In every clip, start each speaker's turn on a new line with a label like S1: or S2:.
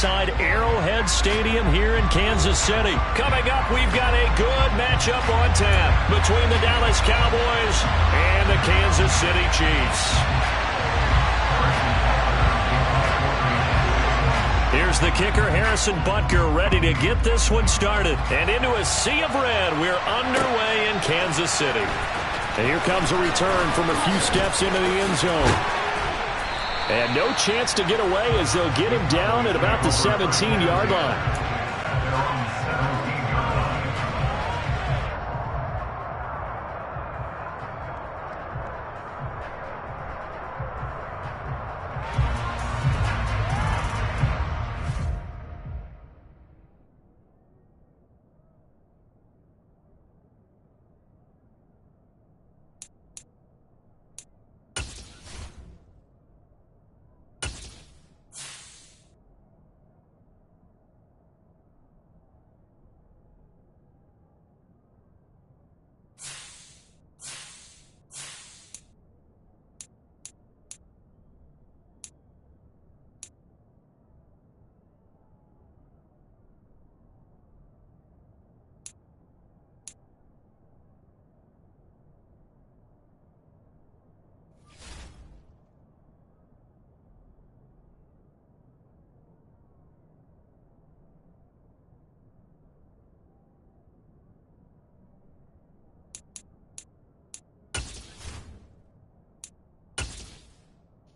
S1: inside Arrowhead Stadium here in Kansas City. Coming up, we've got a good matchup on tap between the Dallas Cowboys and the Kansas City Chiefs. Here's the kicker, Harrison Butker, ready to get this one started. And into a sea of red, we're underway in Kansas City. And here comes a return from a few steps into the end zone. And no chance to get away as they'll get him down at about the 17-yard line.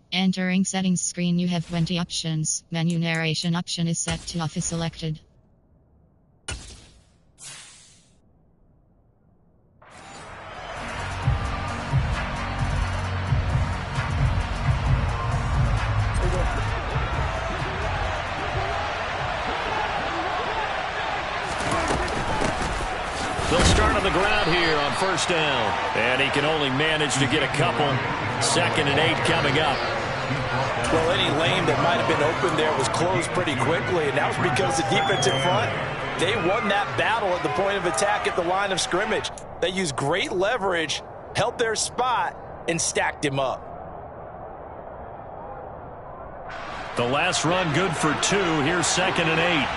S2: Entering settings screen, you have 20 options. Menu narration option is set to off is selected.
S1: They'll start on the ground here on first down. And he can only manage to get a couple. 2nd and 8 coming up.
S3: Well, any lane that might have been open there was closed pretty quickly, and that was because the defense in front, they won that battle at the point of attack at the line of scrimmage. They used great leverage, held their spot, and stacked him up.
S1: The last run good for 2. Here's 2nd and 8.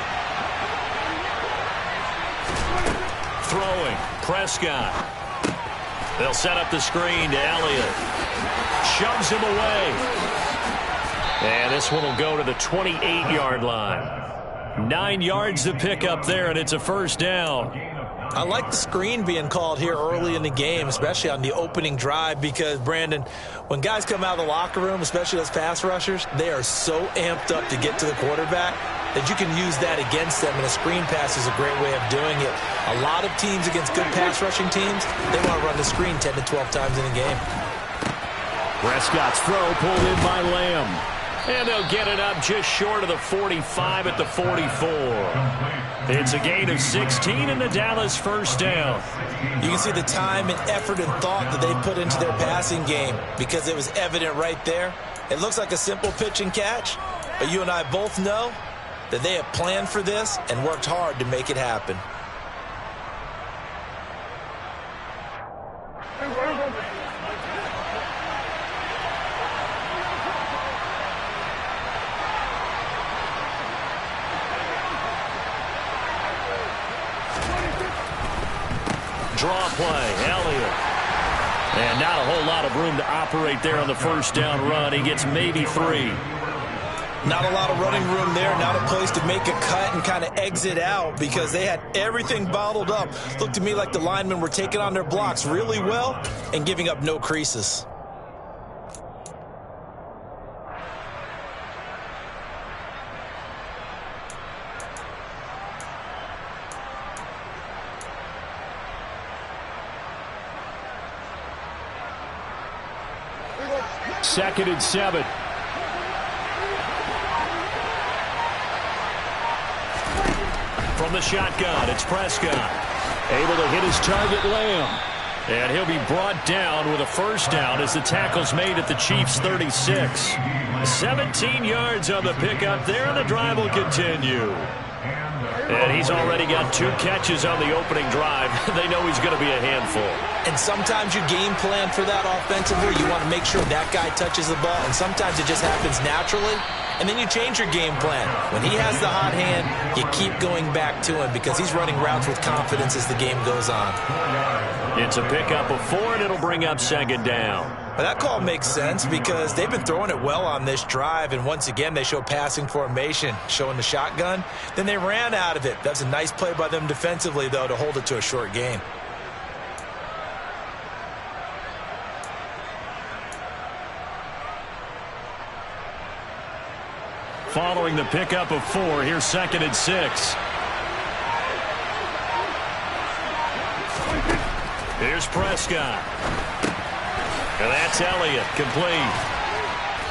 S1: Throwing, Prescott. They'll set up the screen to Elliott. Shoves him away. And this one will go to the 28-yard line. 9 yards to pick up there, and it's a first down.
S3: I like the screen being called here early in the game, especially on the opening drive, because, Brandon, when guys come out of the locker room, especially those pass rushers, they are so amped up to get to the quarterback that you can use that against them, and a screen pass is a great way of doing it. A lot of teams against good pass rushing teams, they want to run the screen 10 to 12 times in a game.
S1: Prescott's throw pulled in by Lamb. And they'll get it up just short of the 45 at the 44. It's a gain of 16 in the Dallas first down.
S3: You can see the time and effort and thought that they put into their passing game because it was evident right there. It looks like a simple pitch and catch, but you and I both know that they have planned for this and worked hard to make it happen.
S1: Draw play, Elliott. And not a whole lot of room to operate there on the first down run. He gets maybe 3.
S3: Not a lot of running room there, not a place to make a cut and kind of exit out because they had everything bottled up. Looked to me like the linemen were taking on their blocks really well and giving up no creases.
S1: Second and 7. From the shotgun, it's Prescott. Able to hit his target, Lamb. And he'll be brought down with a first down as the tackle's made at the Chiefs' 36. 17 yards on the pickup there, and the drive will continue. And he's already got 2 catches on the opening drive. They know he's going to be a handful.
S3: And sometimes you game plan for that offensively. You want to make sure that guy touches the ball, and sometimes it just happens naturally. And then you change your game plan. When he has the hot hand, you keep going back to him because he's running routes with confidence as the game goes on.
S1: It's a pickup of 4, and it'll bring up 2nd down.
S3: Well, that call makes sense because they've been throwing it well on this drive, and once again they show passing formation, showing the shotgun. Then they ran out of it. That's a nice play by them defensively, though, to hold it to a short gain.
S1: Following the pickup of 4, here's 2nd and 6. Here's Prescott. And that's Elliott, complete.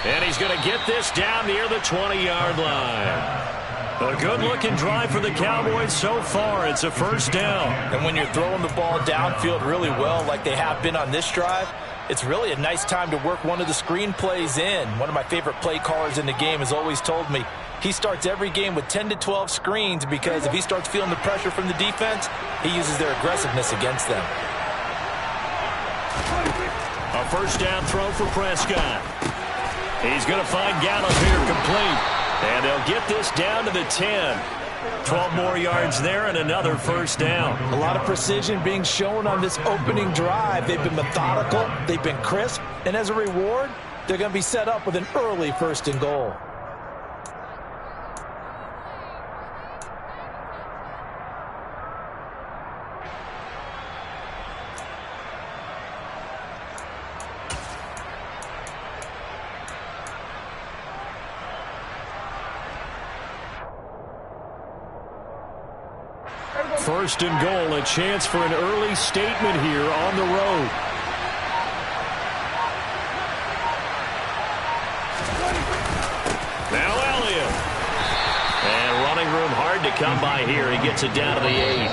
S1: And he's going to get this down near the 20-yard line. A good-looking drive for the Cowboys so far. It's a 1st down.
S3: And when you're throwing the ball downfield really well like they have been on this drive, it's really a nice time to work one of the screen plays in. One of my favorite play callers in the game has always told me he starts every game with 10 to 12 screens because if he starts feeling the pressure from the defense, he uses their aggressiveness against them.
S1: A 1st down throw for Prescott. He's going to find Gallup here, complete. And they'll get this down to the 10. 12 more yards there and another 1st down.
S3: A lot of precision being shown on this opening drive. They've been methodical, they've been crisp, and as a reward, they're going to be set up with an early 1st and goal.
S1: First and goal, a chance for an early statement here on the road. Now Elliott. And running room hard to come by here. He gets it down to the 8.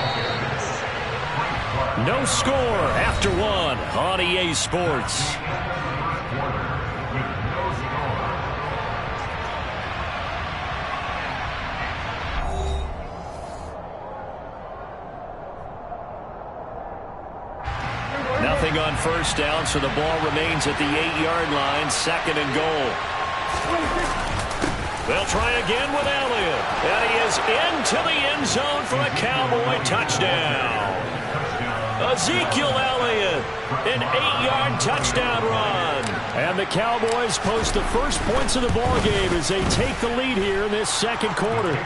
S1: No score after 1 on EA Sports. Nothing on 1st down, so the ball remains at the 8-yard line, 2nd and goal. They'll try again with Elliott. And he is into the end zone for a Cowboy touchdown. Ezekiel Elliott, an 8-yard touchdown run. And the Cowboys post the first points of the ball game as they take the lead here in this 2nd quarter.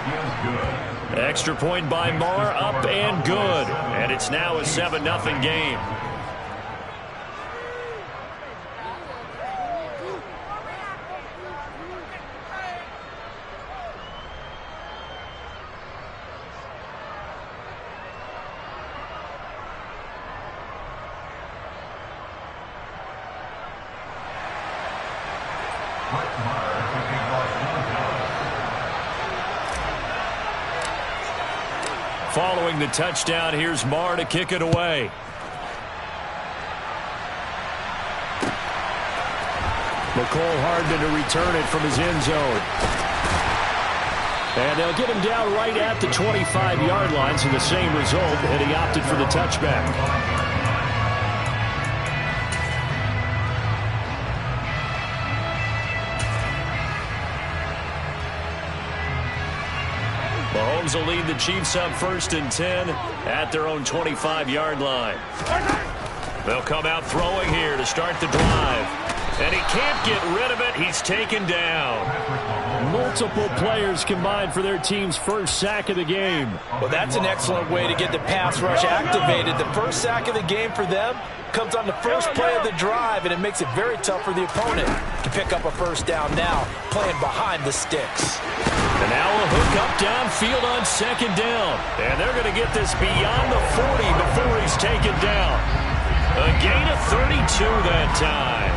S1: Extra point by Marr, up and good. And it's now a 7-0 game. Following the touchdown, here's Marr to kick it away. McCole Hardman to return it from his end zone. And they'll get him down right at the 25-yard line, so the same result, and he opted for the touchback. Mahomes will lead the Chiefs up 1st and 10 at their own 25-yard line. They'll come out throwing here to start the drive. And he can't get rid of it. He's taken down. Multiple players combined for their team's 1st sack of the game.
S3: Well, that's an excellent way to get the pass rush activated. The 1st sack of the game for them comes on the 1st play of the drive, and it makes it very tough for the opponent to pick up a 1st down now, playing behind the sticks.
S1: And now a hook up downfield on 2nd down. And they're going to get this beyond the 40 before he's taken down. A gain of 32 that time.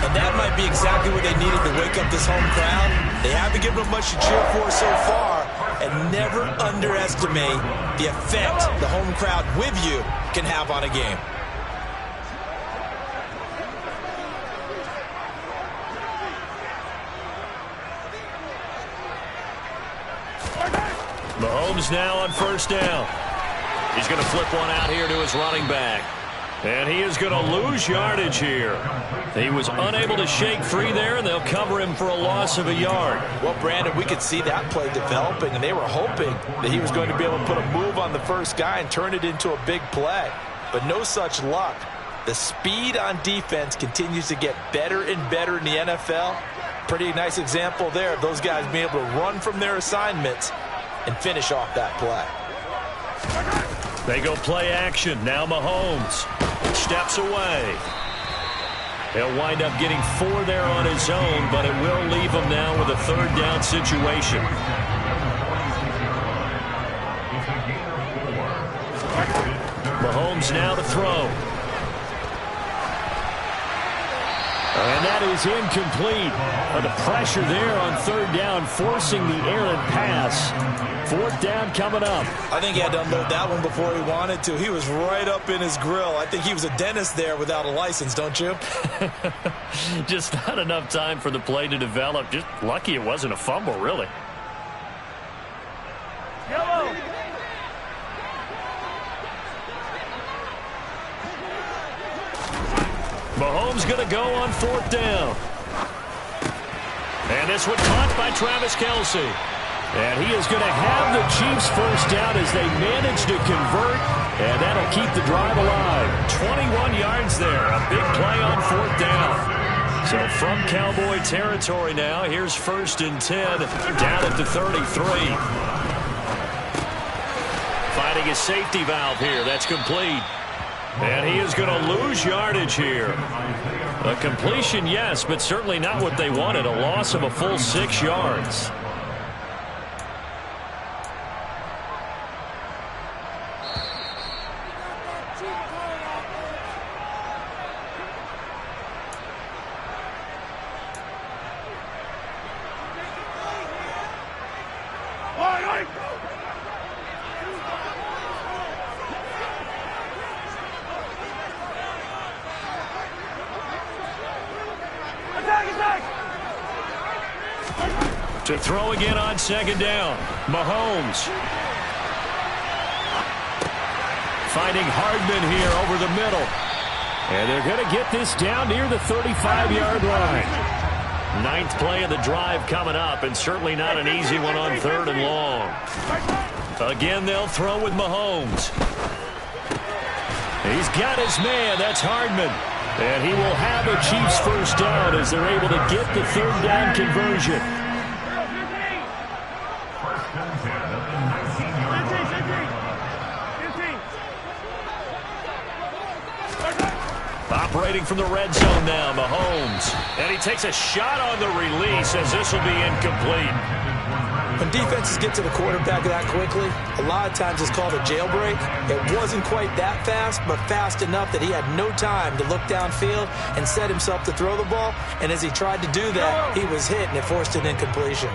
S3: And that might be exactly what they needed to wake up this home crowd. They haven't given them much to cheer for so far. And never underestimate the effect the home crowd with you can have on a game.
S1: Mahomes now on first down. He's going to flip one out here to his running back. And he is going to lose yardage here. He was unable to shake free there, and they'll cover him for a loss of a yard.
S3: Well, Brandon, we could see that play developing, and they were hoping that he was going to be able to put a move on the first guy and turn it into a big play. But no such luck. The speed on defense continues to get better and better in the NFL. Pretty nice example there of those guys being able to run from their assignments and finish off that play.
S1: They go play action. Now Mahomes steps away. He'll wind up getting 4 there on his own, but it will leave him now with a third down situation. Mahomes now to throw. And that is incomplete. The pressure there on third down, forcing the errant pass. Fourth down coming up.
S3: I think he had to unload that one before he wanted to. He was right up in his grill. I think he was a dentist there without a license, don't you?
S1: Just not enough time for the play to develop. Just lucky it wasn't a fumble, really.
S4: Yellow.
S1: Mahomes going to go on fourth down. And this one caught by Travis Kelce. And he is going to have the Chiefs first down as they manage to convert. And that'll keep the drive alive. 21 yards there. A big play on fourth down. So from Cowboy territory now, here's 1st and 10 down at the 33. Finding a safety valve here. That's complete. And he is going to lose yardage here. A completion, yes, but certainly not what they wanted. A loss of a full 6 yards. To throw again on second down. Mahomes. Finding Hardman here over the middle. And they're going to get this down near the 35-yard line. 9th play of the drive coming up, and certainly not an easy one on 3rd and long. Again, they'll throw with Mahomes. He's got his man. That's Hardman. And he will have a Chiefs first down as they're able to get the 3rd down conversion. Operating from the red zone now, Mahomes. And he takes a shot on the release as this will be incomplete.
S3: When defenses get to the quarterback that quickly, a lot of times it's called a jailbreak. It wasn't quite that fast, but fast enough that he had no time to look downfield and set himself to throw the ball. And as he tried to do that, he was hit and it forced an incompletion.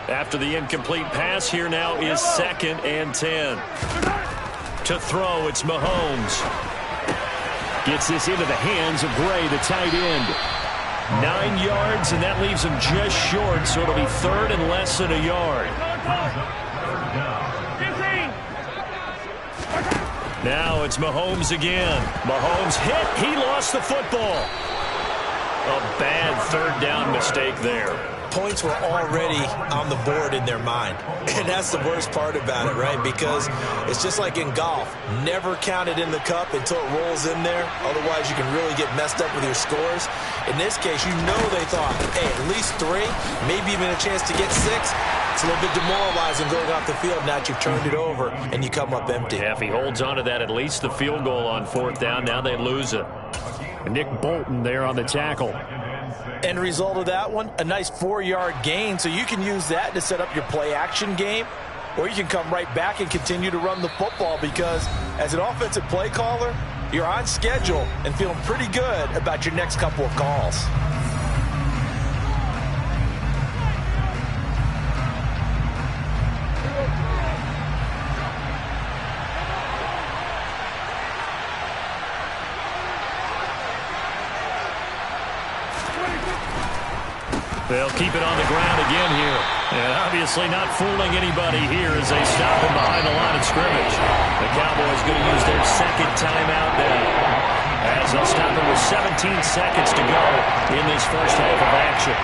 S1: After the incomplete pass, here now is 2nd and 10. To throw, it's Mahomes. Gets this into the hands of Gray, the tight end. 9 yards, and that leaves him just short, so it'll be 3rd and less than a yard. Now it's Mahomes again. Mahomes hit. He lost the football. A bad 3rd down mistake there.
S3: Points were already on the board in their mind. And that's the worst part about it, right? Because it's just like in golf. Never count it in the cup until it rolls in there. Otherwise, you can really get messed up with your scores. In this case, you know they thought, hey, at least 3, maybe even a chance to get 6. It's a little bit demoralizing going off the field now that you've turned it over and you come up empty.
S1: Yeah, if he holds on to that, at least the field goal on 4th down. Now they lose it. Nick Bolton there on the tackle.
S3: End result of that one, a nice 4-yard gain, so you can use that to set up your play-action game, or you can come right back and continue to run the football because as an offensive play caller, you're on schedule and feeling pretty good about your next couple of calls.
S1: They'll keep it on the ground again here. And obviously not fooling anybody here as they stop him behind the line of scrimmage. The Cowboys going to use their second timeout now, as they'll stop him with 17 seconds to go in this first half of action.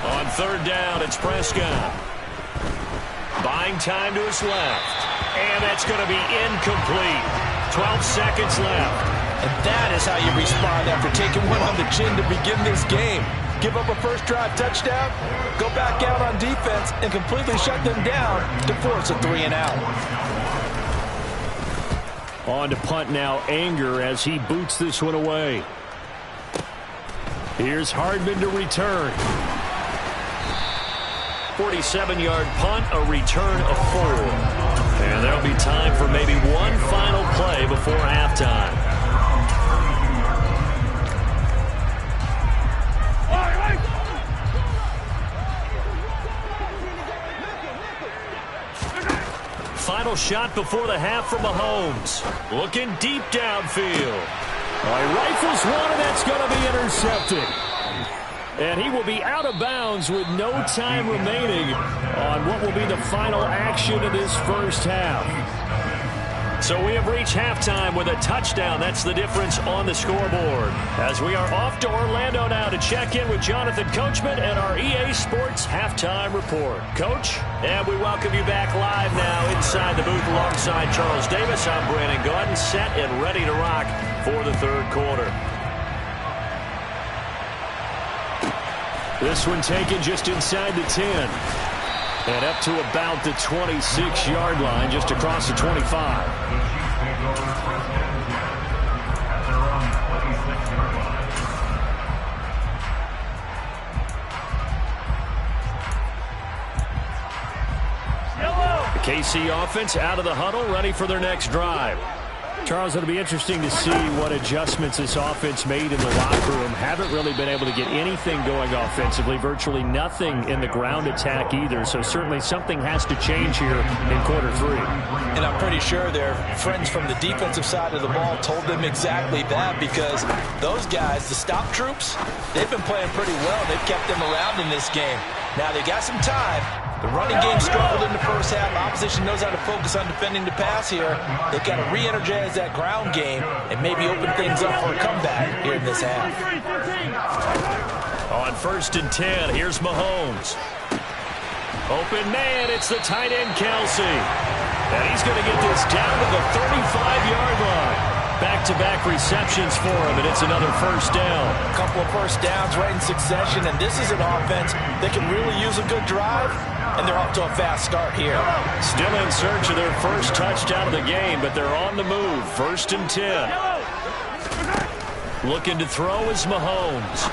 S1: On third down, it's Prescott. Buying time to his left. And that's going to be incomplete. 12 seconds left.
S3: And that is how you respond after taking one on the chin to begin this game. Give up a first drive touchdown, go back out on defense, and completely shut them down to force a 3-and-out.
S1: On to punt now, Anger, as he boots this one away. Here's Hardman to return. 47-yard punt, a return of 4. And there'll be time for maybe one final play before halftime. Final shot before the half from Mahomes. Looking deep downfield. Rifles one, and that's going to be intercepted. And he will be out of bounds with no time remaining on what will be the final action of this first half. So we have reached halftime with a touchdown. That's the difference on the scoreboard. As we are off to Orlando now to check in with Jonathan Coachman and our EA Sports Halftime Report. Coach, and we welcome you back live now inside the booth alongside Charles Davis. I'm Brandon Gaudin, set and ready to rock for the third quarter. This one taken just inside the 10. And up to about the 26-yard line, just across the 25. The KC offense out of the huddle, ready for their next drive. Charles, it'll be interesting to see what adjustments this offense made in the locker room. Haven't really been able to get anything going offensively, virtually nothing in the ground attack either. So certainly something has to change here in quarter 3.
S3: And I'm pretty sure their friends from the defensive side of the ball told them exactly that, because those guys, the stop troops, they've been playing pretty well. They've kept them around in this game. Now they got some time. The running game struggled in the first half. Opposition knows how to focus on defending the pass here. They've got to re-energize that ground game and maybe open things up for a comeback here in this half.
S1: On 1st and 10, here's Mahomes. Open man, it's the tight end Kelsey. And he's going to get this down to the 35-yard line. Back-to-back receptions for him, and it's another first down.
S3: A couple of first downs right in succession, and this is an offense that can really use a good drive, and they're off to a fast start here.
S1: Still in search of their first touchdown of the game, but they're on the move. 1st and 10. Looking to throw is Mahomes.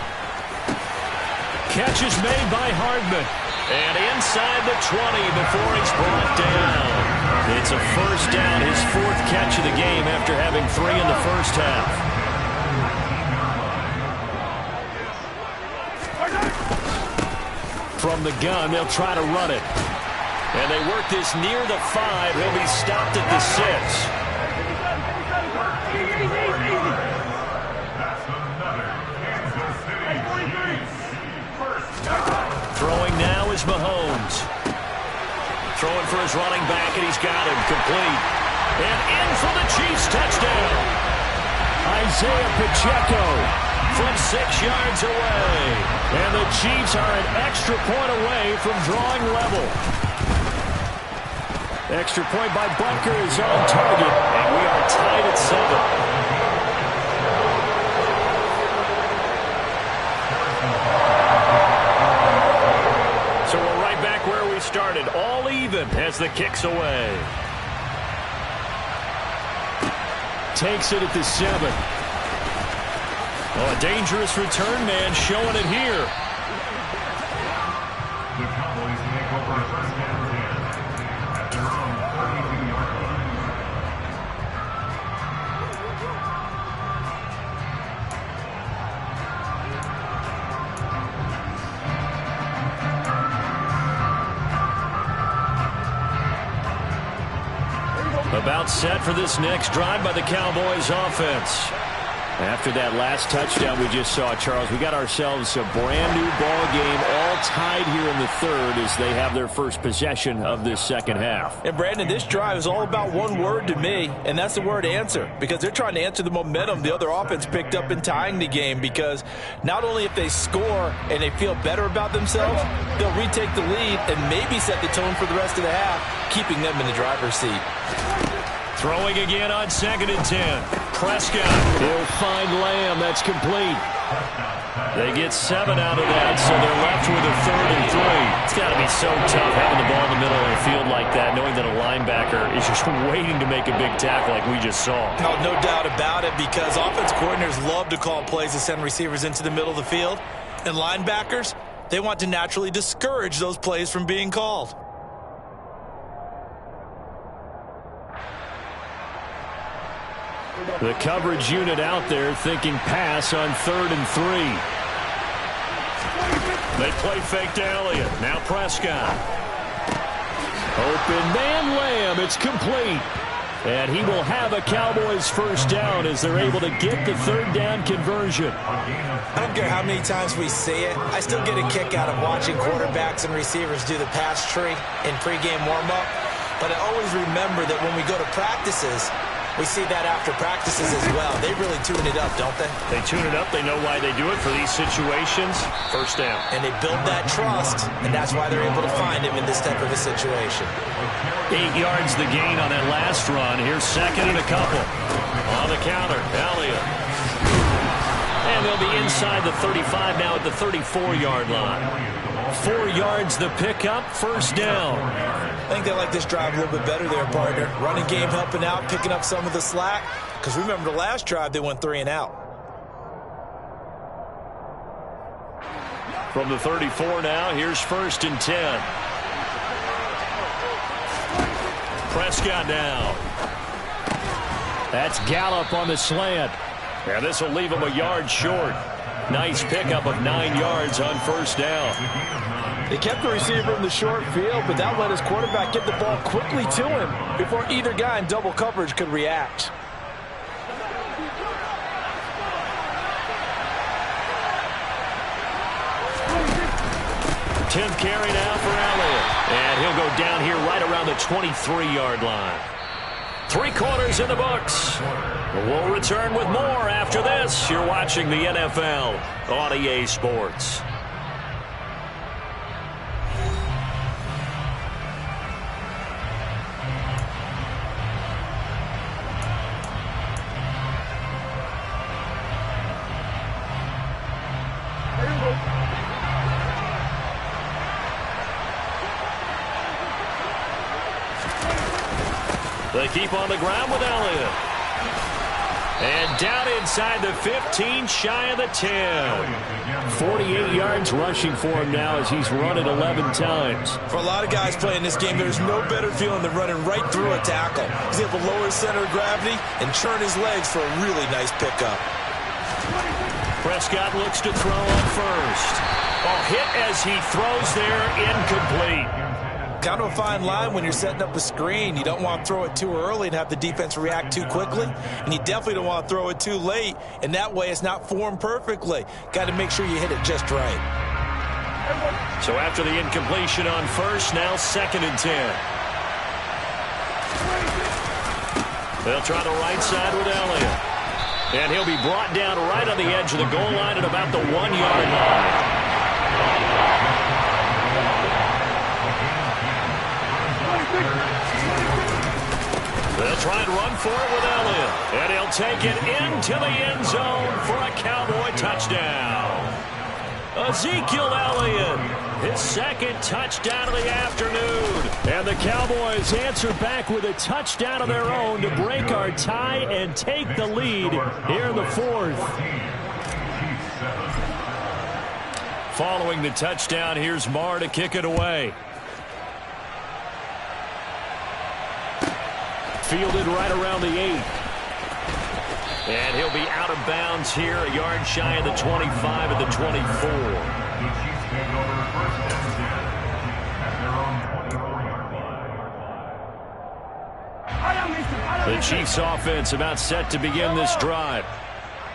S1: Catch is made by Hardman. And inside the 20 before he's brought down. It's a first down, his 4th catch of the game after having 3 in the first half. From the gun, they'll try to run it. And they work this near the 5. He'll be stopped at the 6. Throwing now is Mahomes. Throwing for his running back, and he's got him complete. And in for the Chiefs touchdown. Isaiah Pacheco from 6 yards away. And the Chiefs are an extra point away from drawing level. Extra point by Butker is on target, and we are tied at 7. So we're right back where we started, all even as the kick's away. Takes it at the 7. Oh, a dangerous return man showing it here.
S4: The Cowboys make over first down at their own 32-yard line.
S1: About set for this next drive by the Cowboys offense. After that last touchdown we just saw, Charles, we got ourselves a brand new ball game, all tied here in the third as they have their first possession of this second half.
S3: And Brandon, this drive is all about one word to me, and that's the word answer, because they're trying to answer the momentum the other offense picked up in tying the game, because not only if they score and they feel better about themselves, they'll retake the lead and maybe set the tone for the rest of the half, keeping them in the driver's seat.
S1: Throwing again on 2nd and 10. Prescott. He'll find Lamb. That's complete. They get 7 out of that, so they're left with a 3rd and 3. It's got to be so tough having the ball in the middle of the field like that, knowing that a linebacker is just waiting to make a big tackle like we just saw.
S3: No doubt about it, because offense coordinators love to call plays to send receivers into the middle of the field. And linebackers, they want to naturally discourage those plays from being called.
S1: The coverage unit out there thinking pass on 3rd and 3. They play fake to Elliott. Now Prescott. Open man Lamb. It's complete. And he will have a Cowboys first down as they're able to get the 3rd down conversion.
S3: I don't care how many times we see it. I still get a kick out of watching quarterbacks and receivers do the pass tree in pregame warm-up. But I always remember that when we go to practices, we see that after practices as well. They really tune it up, don't they?
S1: They tune it up. They know why they do it for these situations. First down.
S3: And they build that trust, and that's why they're able to find him in this type of a situation.
S1: 8 yards the gain on that last run. Here's 2nd and a couple. On the counter, Elliott. And they'll be inside the 35 now at the 34-yard line. 4 yards the pickup, first down.
S3: I think they like this drive a little bit better there, partner. Running game helping out, picking up some of the slack. Because remember the last drive, they went 3 and out.
S1: From the 34 now, here's 1st and 10. Prescott now. That's Gallup on the slant. And this will leave him a yard short. Nice pickup of 9 yards on first down.
S3: They kept the receiver in the short field, but that let his quarterback get the ball quickly to him before either guy in double coverage could react.
S1: Tenth carry now for Elliott. And he'll go down here right around the 23-yard line. 3 quarters in the books. We'll return with more after this. You're watching the NFL on EA Sports. They keep on the ground with Elliott. And down inside the 15, shy of the 10. 48 yards rushing for him now as he's run it 11 times.
S3: For a lot of guys playing this game, there's no better feeling than running right through a tackle. He's able to lower his center of gravity and churn his legs for a really nice pickup.
S1: Prescott looks to throw on first. Oh, hit as he throws there, incomplete.
S3: Kind of a fine line when you're setting up a screen. You don't want to throw it too early and have the defense react too quickly. And you definitely don't want to throw it too late. And that way it's not formed perfectly. Got to make sure you hit it just right.
S1: So after the incompletion on first, now 2nd and 10. They'll try the right side with Elliott. And he'll be brought down right on the edge of the goal line at about the 1-yard line. They'll try and run for it with Elliott. And he'll take it into the end zone for a Cowboy touchdown. Ezekiel Elliott, his 2nd touchdown of the afternoon. And the Cowboys answer back with a touchdown of their own to break our tie and take the lead here in the 4th. Following the touchdown, here's Marr to kick it away. Fielded right around the 8. And he'll be out of bounds here, a yard shy of the 25 at the 24.
S4: I am Mr.
S1: The Chiefs offense about set to begin this drive.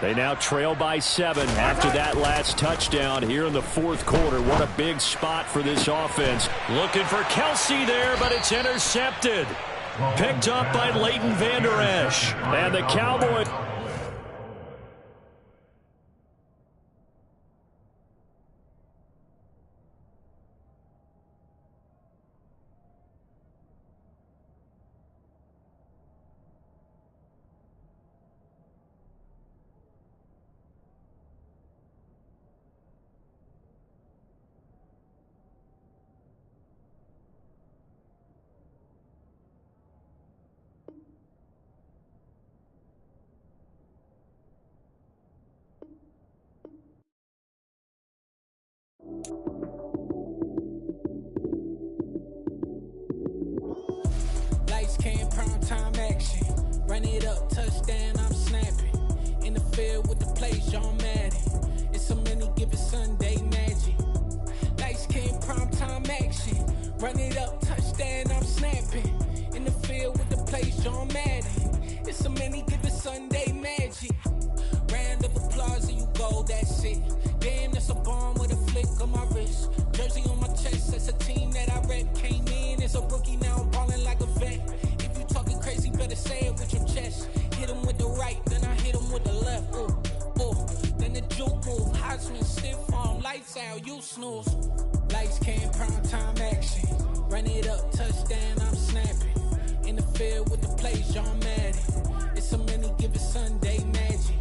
S1: They now trail by 7 after that last touchdown here in the fourth quarter. What a big spot for this offense. Looking for Kelsey there, but it's intercepted. Picked up by Leighton Vander Esch. And the Cowboys...
S5: Lights, cam, prime time action. Run it up, touchdown, I'm snapping. In the field with the plays, John Madden. It's a many given Sunday magic. Lights, cam, prime time action. Run it up, touchdown, I'm snapping. In the field with the plays, John Madden. It's a many given Sunday magic. Round of applause and you go, that's it. Damn, that's a bomb with a flick on my wrist. Jersey on my chest, that's a team that I rep. Came in as a rookie, now I'm ballin' like a vet. If you talking crazy, better say it with your chest. Hit him with the right, then I hit him with the left. Ooh, ooh, then the juke move. Heisman, stiff arm, lights out, you snooze. Lights, cam, prime time action. Run it up, touchdown, I'm snapping. In the field with the plays, John Madden. It's a many given Sunday magic.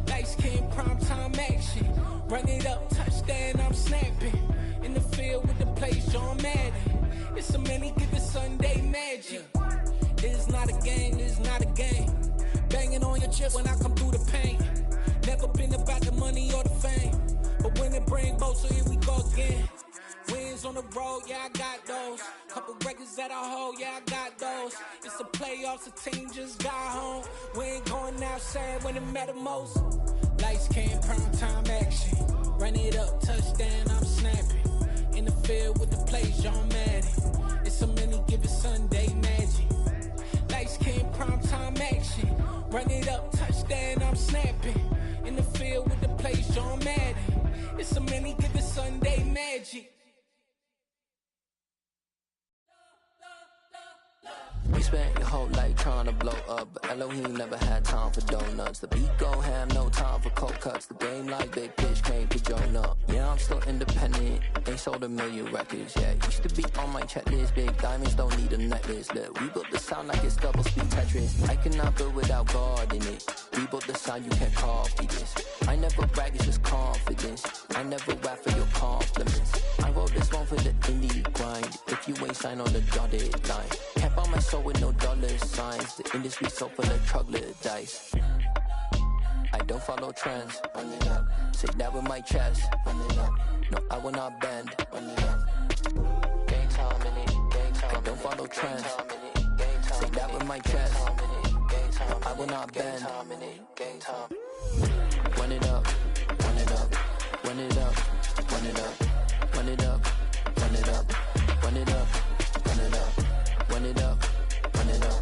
S5: Lights, cam, prime time action. Run it up, touchdown, I'm snapping. In the field with the plays, John Madden. It's a many given Sunday magic. This is not a game, this is not a game. Banging on your chip when I come through the paint. Never been about the money or the fame. But when it bring both, so here we go again. Wins on the road, yeah, I got those. Couple records that I hold, yeah, I got those. It's the playoffs, the team just got home. We ain't going outside when it matter most. Lights, cam, prime time action. Run it up, touchdown, I'm snapping. In the field with the plays, John Madden. It's a many given Sunday magic. Lights, cam, prime time action. Run it up, touchdown, I'm snapping. In the field with the plays, John Madden. It's a many given Sunday magic.
S6: You spent your whole life trying to blow up, but Elohim never had time for donuts. The beat go ham, no time for cold cuts. The game like big bitch came to join up. Yeah, I'm still independent, ain't sold a million records yet. Used to be on my checklist, big diamonds don't need a necklace. Look, we built the sound like it's double speed Tetris. I cannot build without God in it. We built the sound, you can't copy this. I never brag, it's just confidence. I never rap for your compliments. I wrote this one for the indie grind. If you ain't signed on the dotted line, can't buy my soul with no dollar signs. The industry so full of troglodytes. I don't follow trends. Run it up. Say that with my chest. Run it up. No, I will not bend. Run it up. Game time in it. Game time. I don't follow trends. Say that with my chest. No, I will not bend. Game time. Run it up. Run it up. Run it up. Run it up. Run it up. Run it up. Run it up. Run it up. Run it up. Run it up.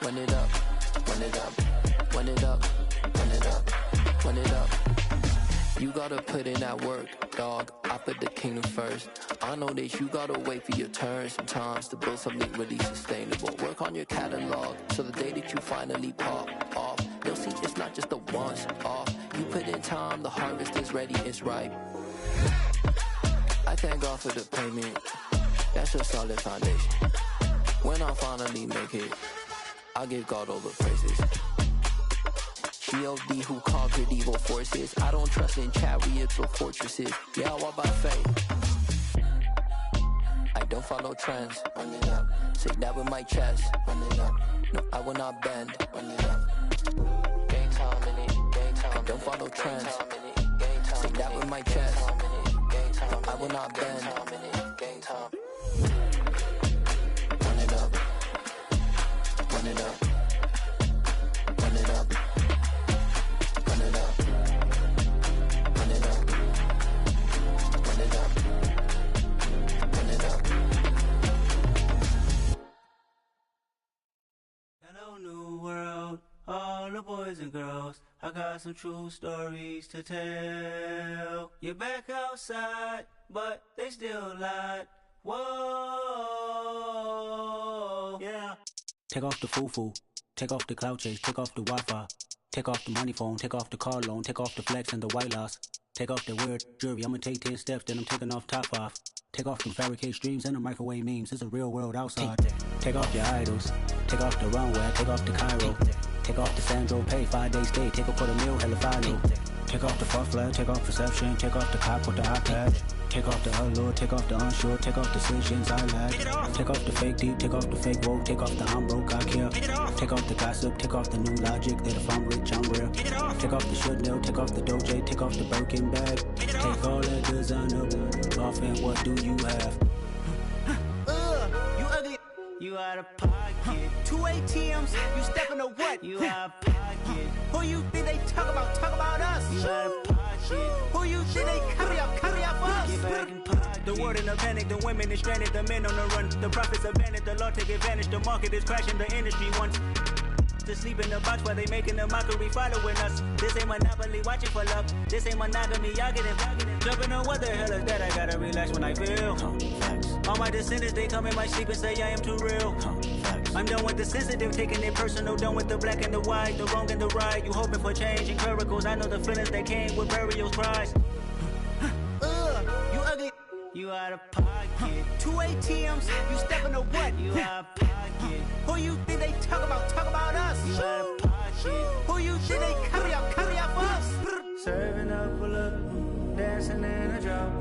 S6: Run it up. Run it up. Run it up. Run it up. Run it up. You gotta put in that work, dog. I put the kingdom first. I know that you gotta wait for your turn sometimes to build something really sustainable. Work on your catalog, so the day that you finally pop off, you'll see it's not just a once off. You put in time, the harvest is ready, it's ripe. I thank God for the payment. That's a solid foundation. When I finally make it, I give God all the praises. G.O.D. who conquered evil forces. I don't trust in chariots or fortresses. Yeah, I walk by faith. I don't follow trends. Run it up. Say that with my chest. Run it up. No, I will not bend. Run it up. Game time in it. Game time. I don't follow trends. Say that with my chest. No, I will not bend. Game time. Run it up. Run it up. Run it up. Run it up. Run it up. Run it up. Run it up.
S7: I don't know boys and girls, I got some true stories to tell. You're back outside, but they still lied. Whoa, yeah. Take off the foo-foo, take off the cloud chase, take off the Wi-Fi, take off the money phone, take off the car loan, take off the flex and the white loss. Take off the weird jewelry, I'ma take 10 steps, then I'm taking off top 5. Take off them fabricated streams and the microwave memes, it's a real world outside. Take off your idols, take off the runway, take off the Cairo. Take off the Sandro pay, 5-day stay, take a $250,000, hella final. Take off the far flag, take off perception, take off the cop with the iPad. Take off the allure, take off the unsure, take off decisions I lack. Take off the fake deep, take off the fake woke, take off the I'm broke, I care. Take off the gossip, take off the new logic that if I'm rich, I'm rare. Take off the should know, take off the Doge, take off the Birkin bag. Take all that designer off and what do you have? You ugly. You out of pocket. 2 ATMs, you stepping to what? You out of pocket. Who you think they talk about? Talk about us. You out of pocket. Who you think they carry up us? Get back in pocket. The world in a panic, the women is stranded, the men on the run. The profits abandoned, the law take advantage. The market is crashing, the industry wants to sleep in the box while they making a mockery following us. This ain't Monopoly, watching for love. This ain't monogamy, y'all getting jumping on what the hell is that? I gotta relax when I feel. All my descendants, they come in my sleep and say I am too real. I'm done with the sensitive, taking it personal. Done with the black and the white, the wrong and the right. You hoping for change and miracles. I know the feelings that came with burial cries. You ugly. You out of pocket. 2 ATMs, you stepping to what? You out of pocket. Who you think they talk about? Talk about us. You out of pocket. Who you think they carry up us? Serving up a look, dancing in a drop.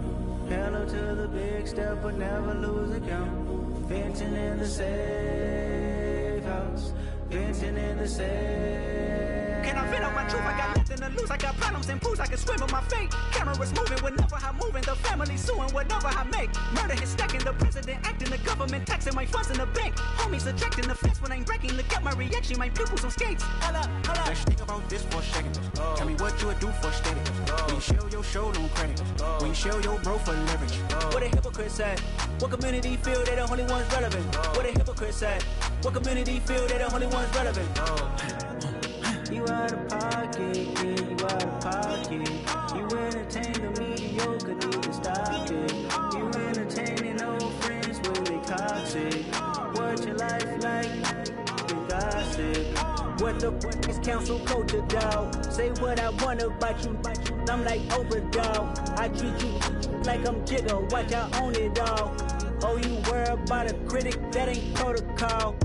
S7: Hello to the big step, but never lose a count. Venting in the safe house. Venting in the safe. Can I vent out my truth? I got nothing to lose. I got problems and pools. I can swim with my fate. Cameras moving whenever I'm moving. The family suing whatever I make. Murder is stacking. The president acting. The government taxing my funds in the bank. Homies ejecting the fence when I'm breaking. Look at my reaction. My pupils on skates. Holla. Let's think about this for a second. Tell me what you would do for steady. When you show your show no credit. When you show your bro for leverage. What a hypocrite said. What community feel they the only ones relevant? What a hypocrite said. What community feel they the only ones relevant? You out of pocket, yeah, you out of pocket. You entertain the mediocre, need to stop it. You entertaining old friends when they toxic. What your life like? You gossip. What the fuck is council culture, dog? Say what I want about you, I'm like overdog. I treat you like I'm Jigga, watch I own it all. Oh, you worry about a critic, that ain't protocol.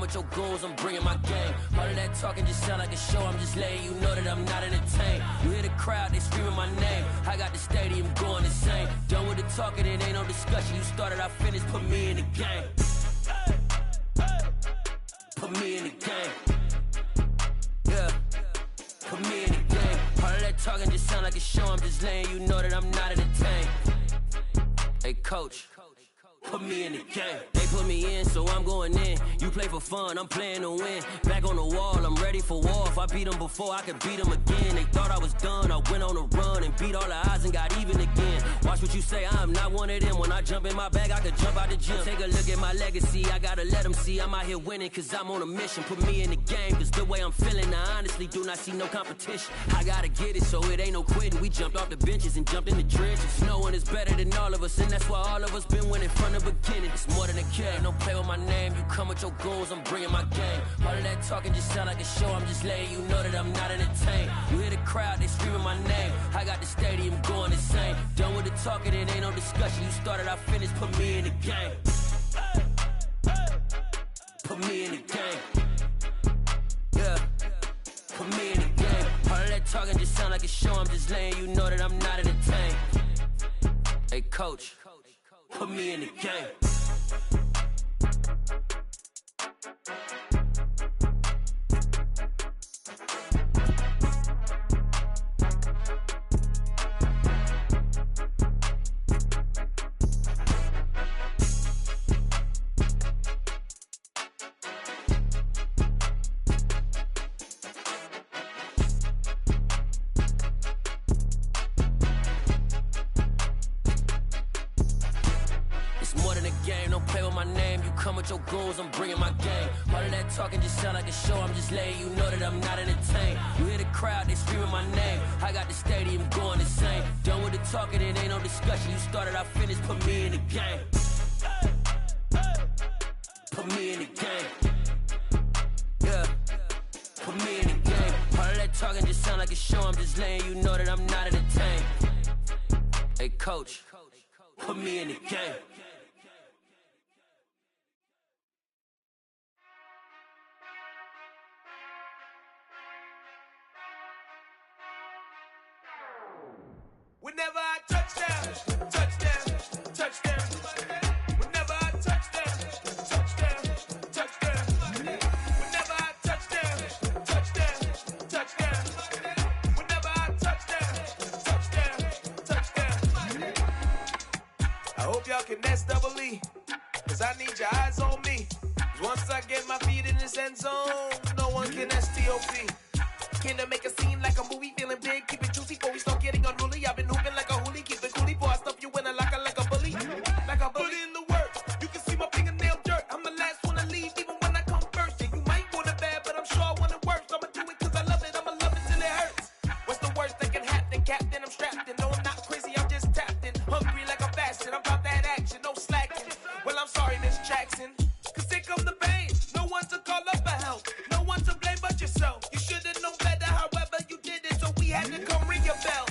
S6: With your goons, I'm bringing my game. All of that talking just sound like a show. I'm just letting you know that I'm not entertained. You hear the crowd, they screaming my name. I got the stadium going insane. Done with the talking, it ain't no discussion. You started, I finished, put me in the game. Put me in the game. Yeah, put me in the game. All of that talking just sound like a show. I'm just letting you know that I'm not entertained. Hey, coach. Put me in the game. They put me in, so I'm going in. You play for fun, I'm playing to win. Back on the wall, I'm ready for war. If I beat them before, I could beat them again. They thought I was done, I went on a run and beat all the odds and got even again. Watch what you say, I'm not one of them. When I jump in my bag, I could jump out the gym. Take a look at my legacy, I gotta let them see I'm out here winning, cause I'm on a mission. Put me in the game, cause the way I'm feeling, I honestly do not see no competition. I gotta get it, so it ain't no quitting. We jumped off the benches and jumped in the trenches. No one is better than all of us, and that's why all of us been winning from the beginning. It's more than a game, don't play with my name. You come with your goons, I'm bringing my game. All of that talking just sound like a show. I'm just letting you know that I'm not entertained. You hear the crowd, they screaming my name. I got the stadium going insane. Done with the talking, it ain't no discussion. You started, I finished, put me in the game. Put me in the game. Yeah, put me in the game. All of that talking just sound like a show. I'm just letting you know that I'm not entertained. Hey, coach. Put me in the game. in the game, don't play with my name. You come with your goons, I'm bringing my game. All of that talking just sound like a show, I'm just letting you know that I'm not entertained. You hear the crowd, they screaming my name. I got the stadium going insane. Done with the talking, it ain't no discussion. You started, I finished, put me in the game. Put me in the game. Yeah, put me in the game. All of that talking just sound like a show, I'm just letting you know that I'm not entertained. Hey coach, put me in the game.
S8: Whenever I touchdown, touchdown, touchdown. Whenever I touchdown, touchdown, touchdown. Whenever I touchdown, touchdown, touchdown. Whenever I touchdown, touchdown, touchdown. I hope y'all can S-double-E, 'cause I need your eyes on me. 'Cause once I get my feet in this end zone, no one can STOP. Came to make a scene like a movie, feeling big, keep it juicy before we start getting unruly. I've been hooping like a hoolie, keep it coolie before I stuff you in a locker like a bully. Like a bully. Put in the work, you can see my fingernail dirt. I'm the last one to leave, even when I come first. Yeah, you might want it bad, but I'm sure I want it worse. I'ma do it 'cause I love it, I'ma love it till it hurts. What's the worst that can happen, Captain? I'm strapped in, no I'm not crazy, I'm just tapped in. Hungry like I'm fasting, I'm about that action, no slacking. Well, I'm sorry, Miss Jackson, 'cause here come the pain. No one to call up for help, no one to blame but yourself. You should've known better, however you did it, so we had to come ring your bell.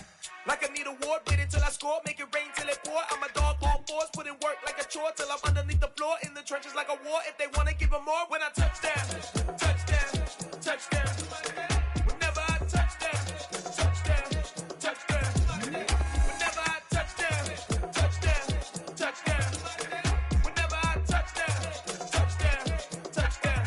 S8: Like I need a ward, wait until I score, make it rain till it pour. I'm a dog, all fours, put in work like a chore till I'm underneath the floor, in the trenches like a war. If they wanna give them more, when I touchdown, touchdown, touchdown. Whenever I touchdown, touchdown, touchdown. Whenever I touchdown, touchdown, touchdown. Whenever I touchdown, touchdown, touchdown.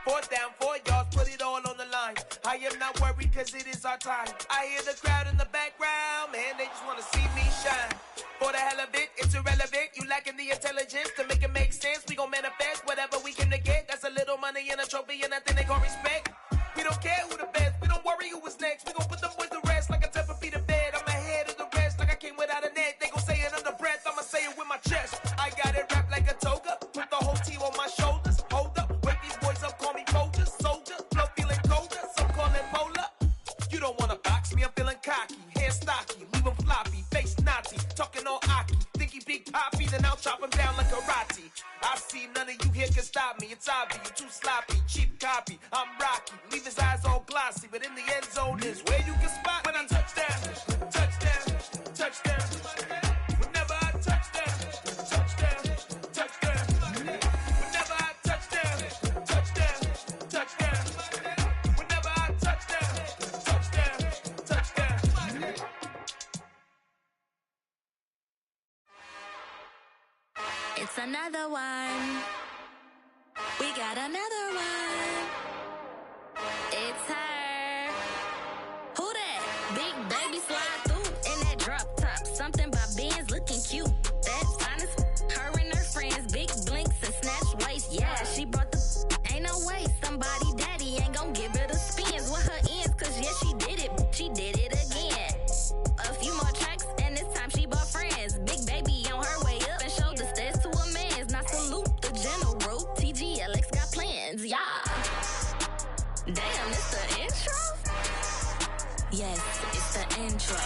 S8: 4th down, 4 yards, put it all on the line. I am not worried 'cause it is our time. I hear the crowd in the background, man, they just wanna see me shine. For the hell of it, it's irrelevant. You lacking the intelligence to make it make sense. We gon' manifest whatever we can to get. That's a little money and a trophy and nothing they gon' respect. We don't care who the best, we don't worry who was next. We gon' put them boys to rest like a 10 feet of bed. I'm ahead of the rest like I came without a net. They gon' say it under breath, I'ma say it with my chest. I got it wrapped like a toga, put the whole team on my shoulders. Hold up, wake these boys up, call me soldier, soldier. Flow feeling colder, some call it polar. You don't wanna box me, I'm feeling cocky. Hair stocky, leave him floppy, face Nazi. Talking all Aki, think he big poppy, then I'll chop him down like karate. I see none of you here can stop me. It's obvious, you too sloppy, cheap copy. I'm Rocky, leave his eyes all glossy, but in the end zone is where you can spot when I touchdown, touchdown, touchdown. Whenever I touchdown, touchdown, touchdown. Whenever I touchdown, touchdown, touchdown. Whenever I touchdown, touchdown, touchdown.
S9: It's another one. We got another one. It's her. Who that? Big baby slide through in that drop top. Something by Benz looking cute. That's fine as her and her friends. Big blinks and snatch waist. Yeah, she brought the. Ain't no way somebody daddy ain't gon' give her the spins with her ends. 'Cause yeah, she did it. She did it again. A few more tracks and this time she bought friends. Big baby on her way up and showed the stairs to a man's. Now salute the general. TGLX got plans, yeah. Damn, it's the intro? Yes, it's the intro.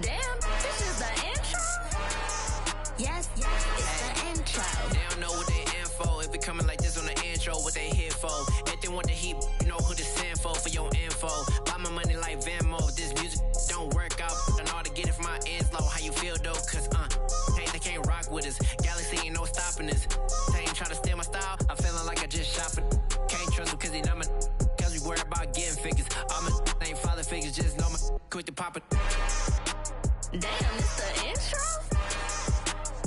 S9: Damn, this is the intro? Yes, it's the intro.
S6: They don't know what they in for. If it coming like this on the intro, what they here for? If they want the heat, you know who to send for your info. Buy my money like Venmo. If this music don't work out, and all to get it from my ends low. How you feel though? 'Cause hey, they can't rock with us. Galaxy ain't no stopping us. They ain't try to steal my style. I'm feeling like I just shop it. Can't trust them 'cause they know my. 'Cause we worried about getting figures. All my ain't father figures, just know my. Quick to pop it.
S9: Damn, it's the intro?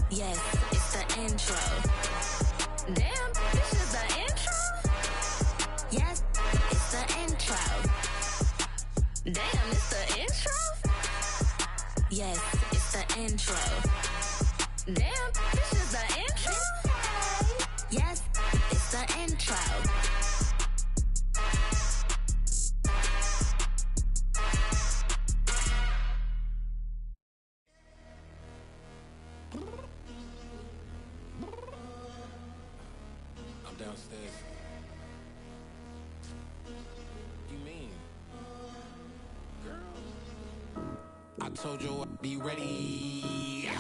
S9: Yes, it's the intro. Damn, this is the intro? Yes, it's the intro. Damn, it's the intro? Yes, it's the intro. Damn, this is the intro? Yes, it's the intro.
S10: downstairs. You mean? Girl, I told you I'd be ready.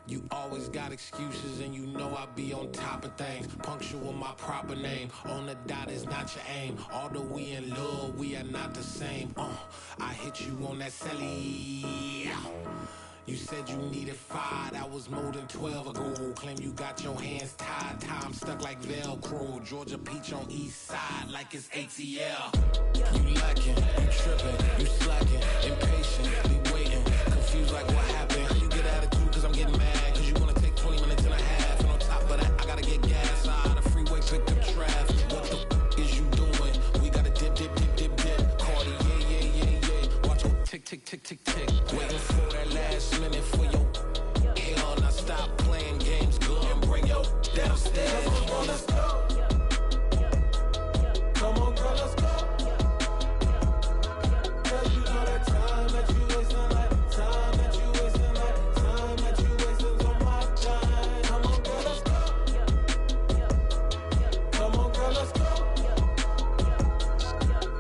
S10: You always got excuses and you know I be on top of things. Punctual my proper name. On the dot is not your aim. Although we in love, we are not the same. I hit you on that celly. You said you needed 5, that was more than 12 ago. Claim you got your hands tied, time stuck like Velcro. Georgia Peach on east side like it's ATL. You lacking, you tripping, you slacking, impatient, be waiting, confused like what happened. How you get attitude cause I'm getting mad, cause you wanna take 20 minutes and a half. And on top of that, I gotta get gas out of the freeway, pick up traffic. What the f is you doing? We gotta dip, dip, dip, dip, dip. Cardi, yeah. Watch your tick, tick, tick, tick, tick. Waiting for that last minute for your hell. Now stop playing games, girl, and bring your downstairs. Come on, let's go. Come on, girl, let's go. Cause you know that time that you wasting, like time that you wasting, like time that you wasting on my time. Come on, girl, let's go. Come on, girl, let's go.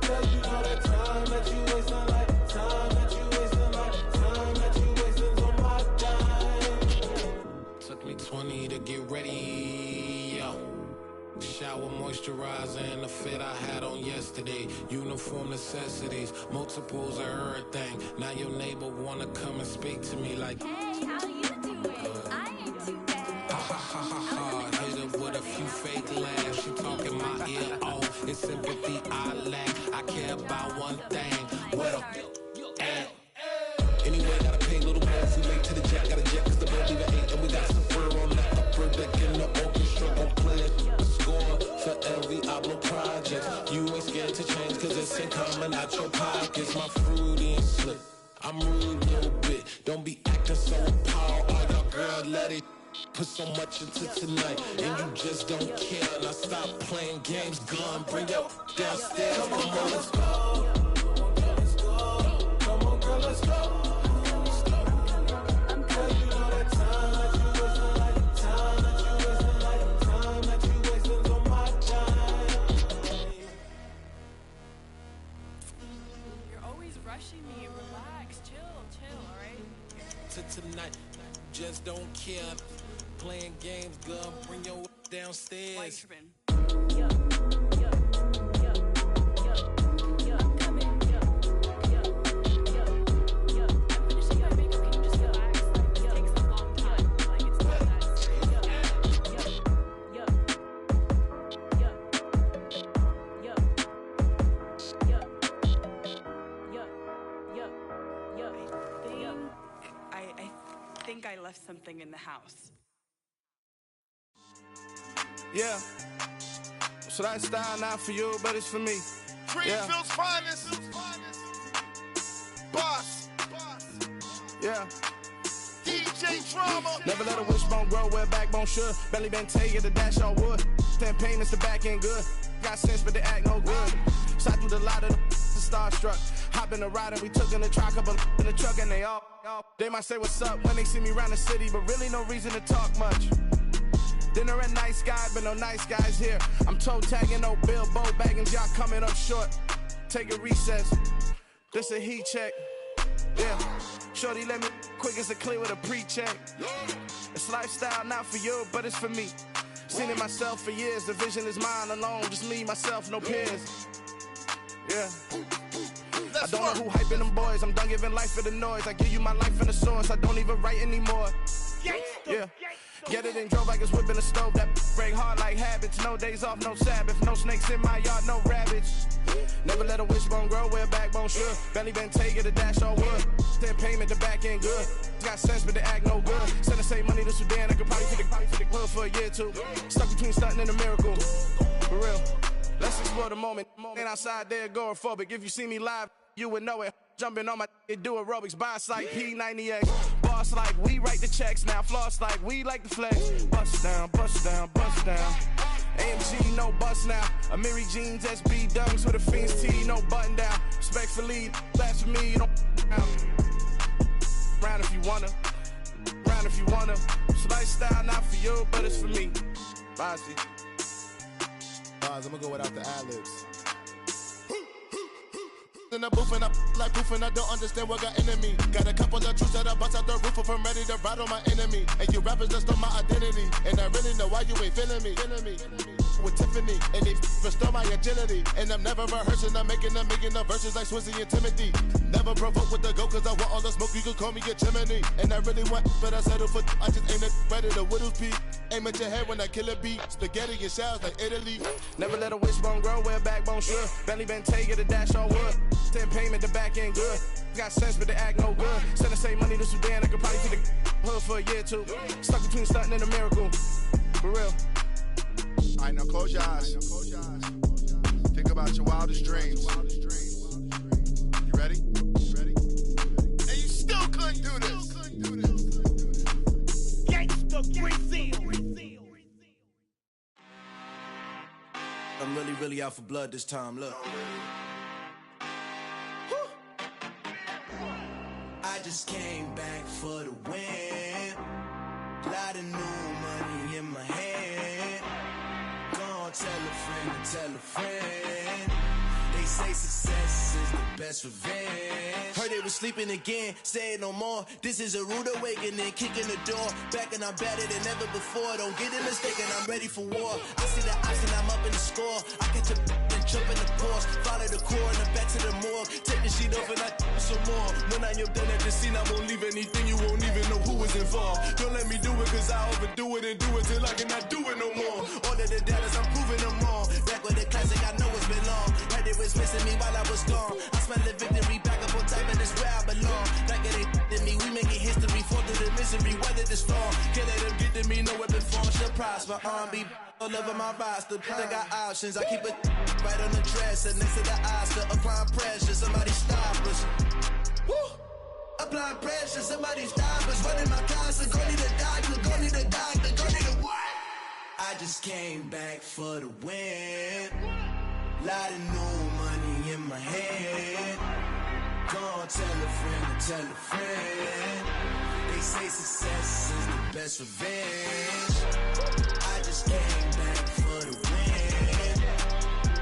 S10: Cause you know that time that you wasting, like time that you wasting, like time that you wasting on my time. Took me 20 to get ready, yo. Shower, moisturizer, and the fit I had on yesterday. Uniform necessities, multiples of everything. Now your neighbor wanna come and speak to me like,
S9: Hey, how you doing? I ain't too bad.
S10: ha ha ha ha ha. Hit her with a few fake laughs. She talking my ear off. It's sympathy I lack. I care about one thing. Well, and anyway, gotta pay a little more. If we late to the jack, gotta jet cause the boat leave at 8. And we got some fur on the upper deck in the orchestra. Gon' play it. Score for every Oblo project. You ain't scared to change cause it's in coming out your pockets. My fruity and slick. I'm rude a little bit. Don't be acting so appalled. All y'all girl, let it put so much into tonight. And you just don't care. Now stop playing games. Gun, bring your downstairs. Come on, let's go. Come on, girl, let's go.
S11: Rushing me, relax, chill, alright?
S10: Tonight, just don't care. Playing games, girl, bring your downstairs.
S11: Why you tripping? I left something in the house.
S12: Yeah. So that style not for you, but it's for me.
S13: Greenfield's finest. Boss.
S12: Yeah.
S13: DJ Drama.
S12: Never let a wishbone grow where backbone should. Belly been taking the dash all wood. Stand payments, the back end good. Got sense, but they act no good. Shot through the lot of the starstruck. Hop in the ride and we took in the truck, couple in the truck and they all. They might say what's up when they see me round the city, but really no reason to talk much. Dinner at Nice Guy, but no nice guys here. I'm toe tagging, no Bilbo baggins, y'all coming up short. Take a recess. This a heat check. Yeah. Shorty let me quick as a clear with a pre-check. It's lifestyle not for you, but it's for me. Seen it myself for years. The vision is mine alone, just me, myself, no peers. Yeah. I don't know who hyping them boys. I'm done giving life for the noise. I give you my life in the source. I don't even write anymore. Yeah. Get it and drove like it's whipping the stove. That break hard like habits. No days off, no Sabbath. No snakes in my yard, no rabbits. Never let a wishbone grow where backbone should. Belly been taking the dash all wood. Then payment, the back end good. Got sense, but they act no good. Send the same money to Sudan. I could probably take the hood for a year or two. Stuck between stunting and a miracle. For real. Let's explore the moment. Ain't outside there agoraphobic. If you see me live, you would know it. Jumping on my do aerobics. Boss like P90X. Boss like we write the checks now. Floss like we like the flex. Bust down, bust down, bust down. AMG, no bust now. Amiri jeans, SB dunks with a Fiends T, no button down. Respectfully, that's for me, you don't round if you wanna. Round if you wanna. It's lifestyle not for you, but it's for me. Bossy. bars. I'm gonna go without the ad-libs. In the booth and I like proof and I don't understand what got into me. Got a couple of truths that I bust out the roof if I'm ready to ride on my enemy. And you rappers just stole my identity, and I really know why you ain't feeling me. With Tiffany, and they restore my agility. And I'm never rehearsing, I'm making the verses like Swizzy and Timothy. Never provoke with the go, cause I want all the smoke, you can call me a chimney. And I really want, but I settle for, I just ain't ready to whittles peak. Aim at your head when I kill a beat. Spaghetti and shells like Italy. Never let a wishbone grow where a backbone should. Belly been take it a dash on wood. 10 payment, the back end good. Got sense, but they act no good. Send the same money to Sudan, I could probably see the hood for a year or two. Stuck between stunting and a miracle. For real.
S13: All right, now close your eyes. Think about your wildest dreams. You ready? And you still couldn't do this. Gangsta Brazil.
S14: I'm really out for blood this time, look. I just came back for the win. Lot of new money in my hand. Gonna tell a friend. They say success is the best revenge. Heard they was sleeping again, say it no more. This is a rude awakening, kicking the door. Back and I'm better than ever before. Don't get it mistaken, I'm ready for war. I see the option, I'm up in the score. I catch a and jump in the course. Follow the core and then back to the morgue. Take the sheet off and I some more. When I am done at the scene, I won't leave anything. You won't even know who was involved. Don't let me do it, cause I overdo it and do it till I cannot do it no more. All of the doubters, I'm proving them wrong. Back with the classic, I know it's been long. Heard it was missing me while I was gone. I smell the victory back up on top, and it's where I belong. Like it ain't to me, we making history. Fall through the misery, weather the storm. Can't let them get to me, no weapon form should prosper. R&B all over my roster, they got options. I keep it right on the dresser, next to the Oscar. Applying pressure, somebody stop us. Woo! Applying pressure, somebody stop us. Running my closet, go need a doctor, go need a doctor, go need a what? I just came back for the win. Lot of new money in my hand. Gonna tell a friend. They say success is the best revenge. I just came back for the win.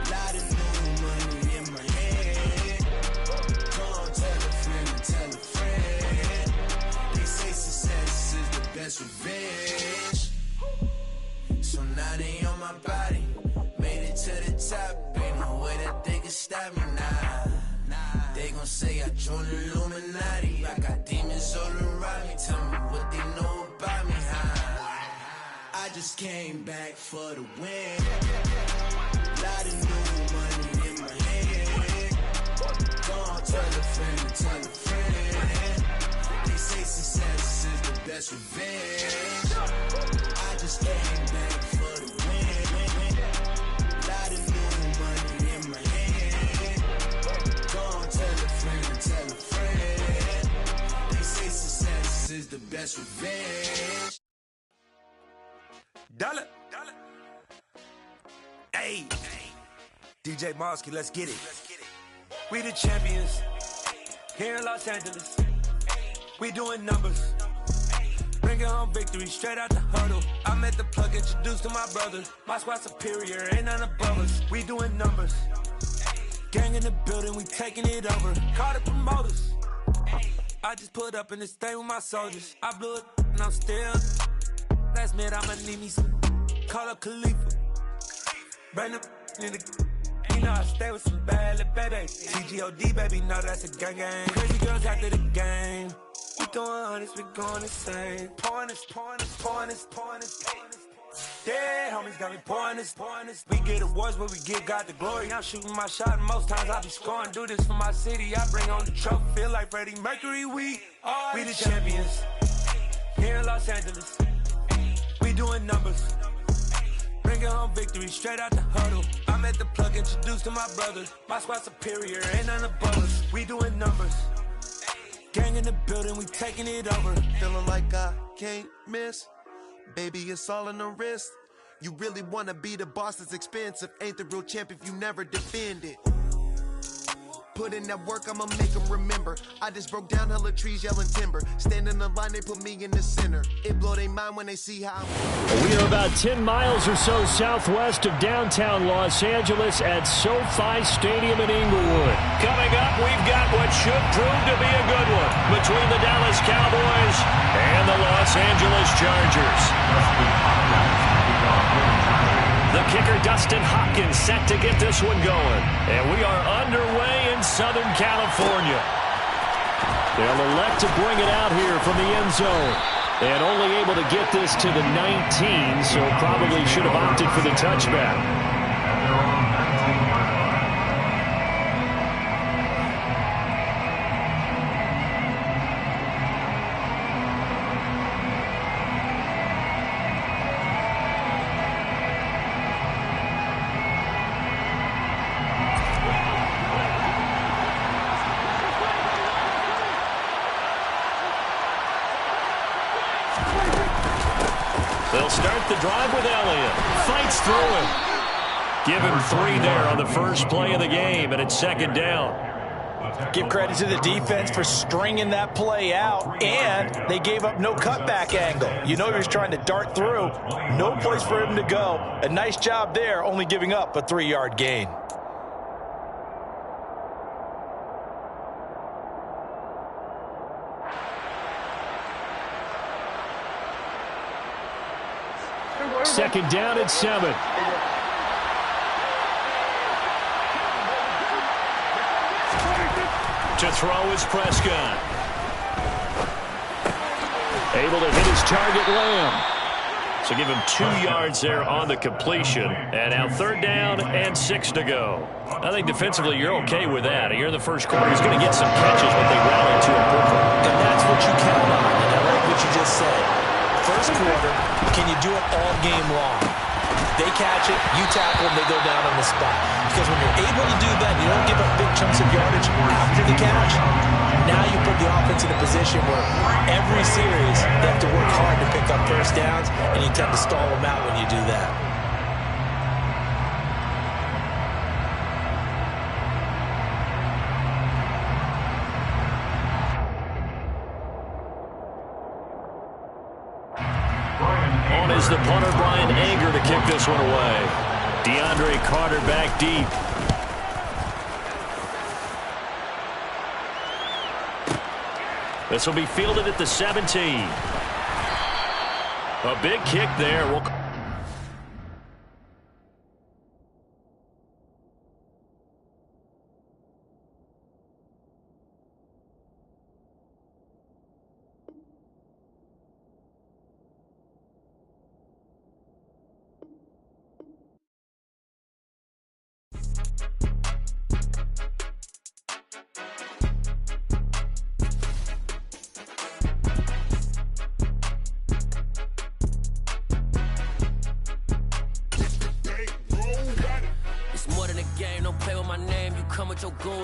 S14: Lot of new money in my hand. Gonna tell a friend. They say success is the best revenge. So now they on my body. Made it to the top. Ain't no way that they can stop me now. They gon' say I joined the Illuminati. I got demons all around me. Tell me what they know about me, huh? I just came back for the win. Lot of new money in my hand. Gonna tell a friend. They say success is the best revenge. I just came back for the win. Lot of new money in my hand. Gonna tell a friend. They say success is the best revenge.
S15: Dollar. Hey. DJ Mosky, let's get it. We the champions here in Los Angeles. We doing numbers. Bringing home victory straight out the huddle. I'm at the plug, introduced to my brother. My squad superior, ain't none above us. We doing numbers. Gang in the building, we taking it over. Call the promoters. I just put up in this thing with my soldiers. I blew it and I'm still. Last minute I'ma need me some. Call up Khalifa. Bring them in the. You know I stay with some bad little baby. TGOD baby, know that's a gang gang. Crazy girls after the game. We going honest, we going insane. Pouring this. Yeah, homies got me pouring this. We get awards, but we give God the glory. I'm shooting my shot, and most times I be scoring. Do this for my city, I bring on the trophy. Feel like Freddie Mercury, we the champions here in Los Angeles. We doing numbers. Bringing home victory straight out the huddle. I'm at the plug, introduced to my brother. My squad superior, ain't none above us. We doing numbers. Gang in the building, we taking it over.
S16: Feeling like I can't miss. Baby, it's all in the wrist. You really wanna be the boss, it's expensive. Ain't the real champ if you never defend it. Put in that work, I'ma make them remember. I just broke down hella trees, yelling timber. Stand in the line, they put me in the center. It blow their mind when they see how
S1: We are about 10 miles or so southwest of downtown Los Angeles at SoFi Stadium in Inglewood. Coming up, we've got what should prove to be a good one between the Dallas Cowboys and the Los Angeles Chargers. The kicker, Dustin Hopkins, set to get this one going. And we are underway in Southern California. They'll elect to bring it out here from the end zone. And only able to get this to the 19, so probably should have opted for the touchback. They'll start the drive with Elliott. Fights through it. Give him 3 there on the first play of the game, and it's second down.
S3: Give credit to the defense for stringing that play out, and they gave up no cutback angle. You know he was trying to dart through. No place for him to go. A nice job there, only giving up a 3-yard gain.
S1: Second down at 7. To throw is Prescott. Able to hit his target, Lamb. So give him 2 yards there on the completion. And now third down and 6 to go. I think defensively you're okay with that. Here in the first quarter, he's going to get some catches, but they rally to him quickly.
S3: And that's what you count on. And I like what you just said. First quarter, can you do it all game long? They catch it, you tackle them, they go down on the spot. Because when you're able to do that, you don't give up big chunks of yardage after the catch. Now you put the offense in a position where every series they have to work hard to pick up first downs, and you tend to stall them out when you do that.
S1: Is the punter Brian Anger to kick this one away. DeAndre Carter back deep. This will be fielded at the 17. A big kick there.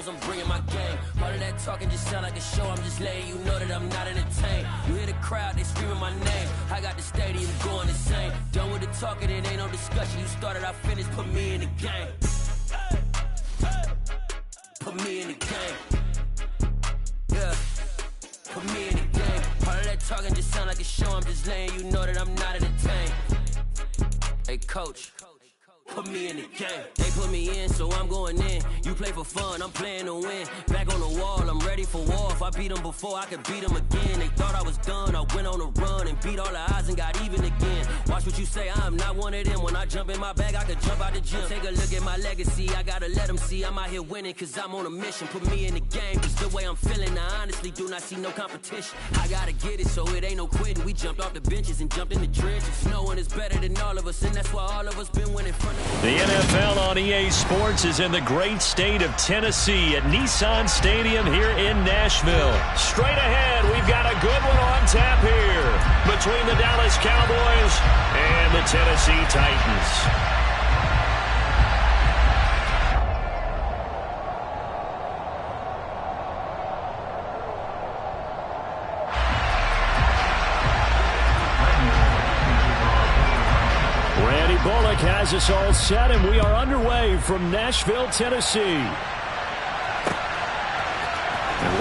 S6: I'm bringing my game. All of that talking just sound like a show. I'm just letting you know that I'm not entertained. You hear the crowd, they screaming my name. I got the stadium going insane. Done with the talking, it ain't no discussion. You started, I finished, put me in the game. Put me in the game. Yeah. Put me in the game. All of that talking just sound like a show. I'm just letting you know that I'm not entertained. Hey, coach. Put me in the game. They put me in, so I'm going in. You play for fun, I'm playing to win. Back on the wall, I'm ready for war. If I beat them before, I could beat them again. They thought I was done, I went on a run and beat all the odds and got even again. Watch what you say, I'm not one of them. When I jump in my bag, I could jump out the gym. Take a look at my legacy, I gotta let them see I'm out here winning, cause I'm on a mission. Put me in the game, cause the way I'm feeling, I honestly do not see no competition. I gotta get it, so it ain't no quitting. We jumped off the benches and jumped in the trenches. No one is better than all of us, and that's why all of us been winning front of
S1: the NFL on EA Sports is in the great state of Tennessee at Nissan Stadium here in Nashville. Straight ahead, we've got a good one on tap here between the Dallas Cowboys and the Tennessee Titans. Bullock has us all set, and we are underway from Nashville, Tennessee.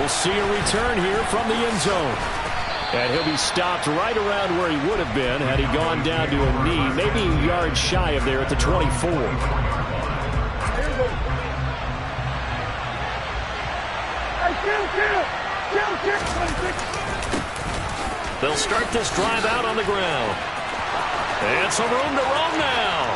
S1: We'll see a return here from the end zone. And he'll be stopped right around where he would have been had he gone down to a knee, maybe a yard shy of there at the 24. They'll start this drive out on the ground. And some room to roam now.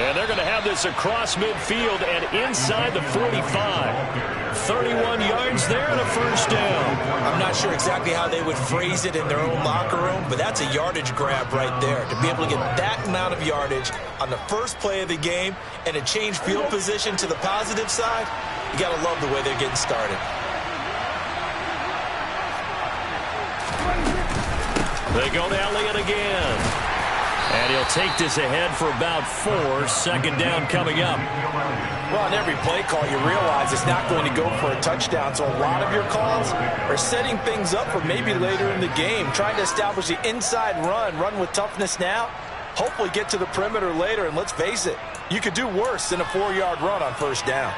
S1: And they're going to have this across midfield and inside the 45. 31 yards there and a first down.
S3: I'm not sure exactly how they would phrase it in their own locker room, but that's a yardage grab right there. To be able to get that amount of yardage on the first play of the game and a change field position to the positive side, you got to love the way they're getting started.
S1: They go to Elliott again. And he'll take this ahead for about 4. Second down coming up.
S3: Well, on every play call, you realize it's not going to go for a touchdown. So a lot of your calls are setting things up for maybe later in the game, trying to establish the inside run with toughness now, hopefully get to the perimeter later. And let's face it, you could do worse than a 4-yard run on first down.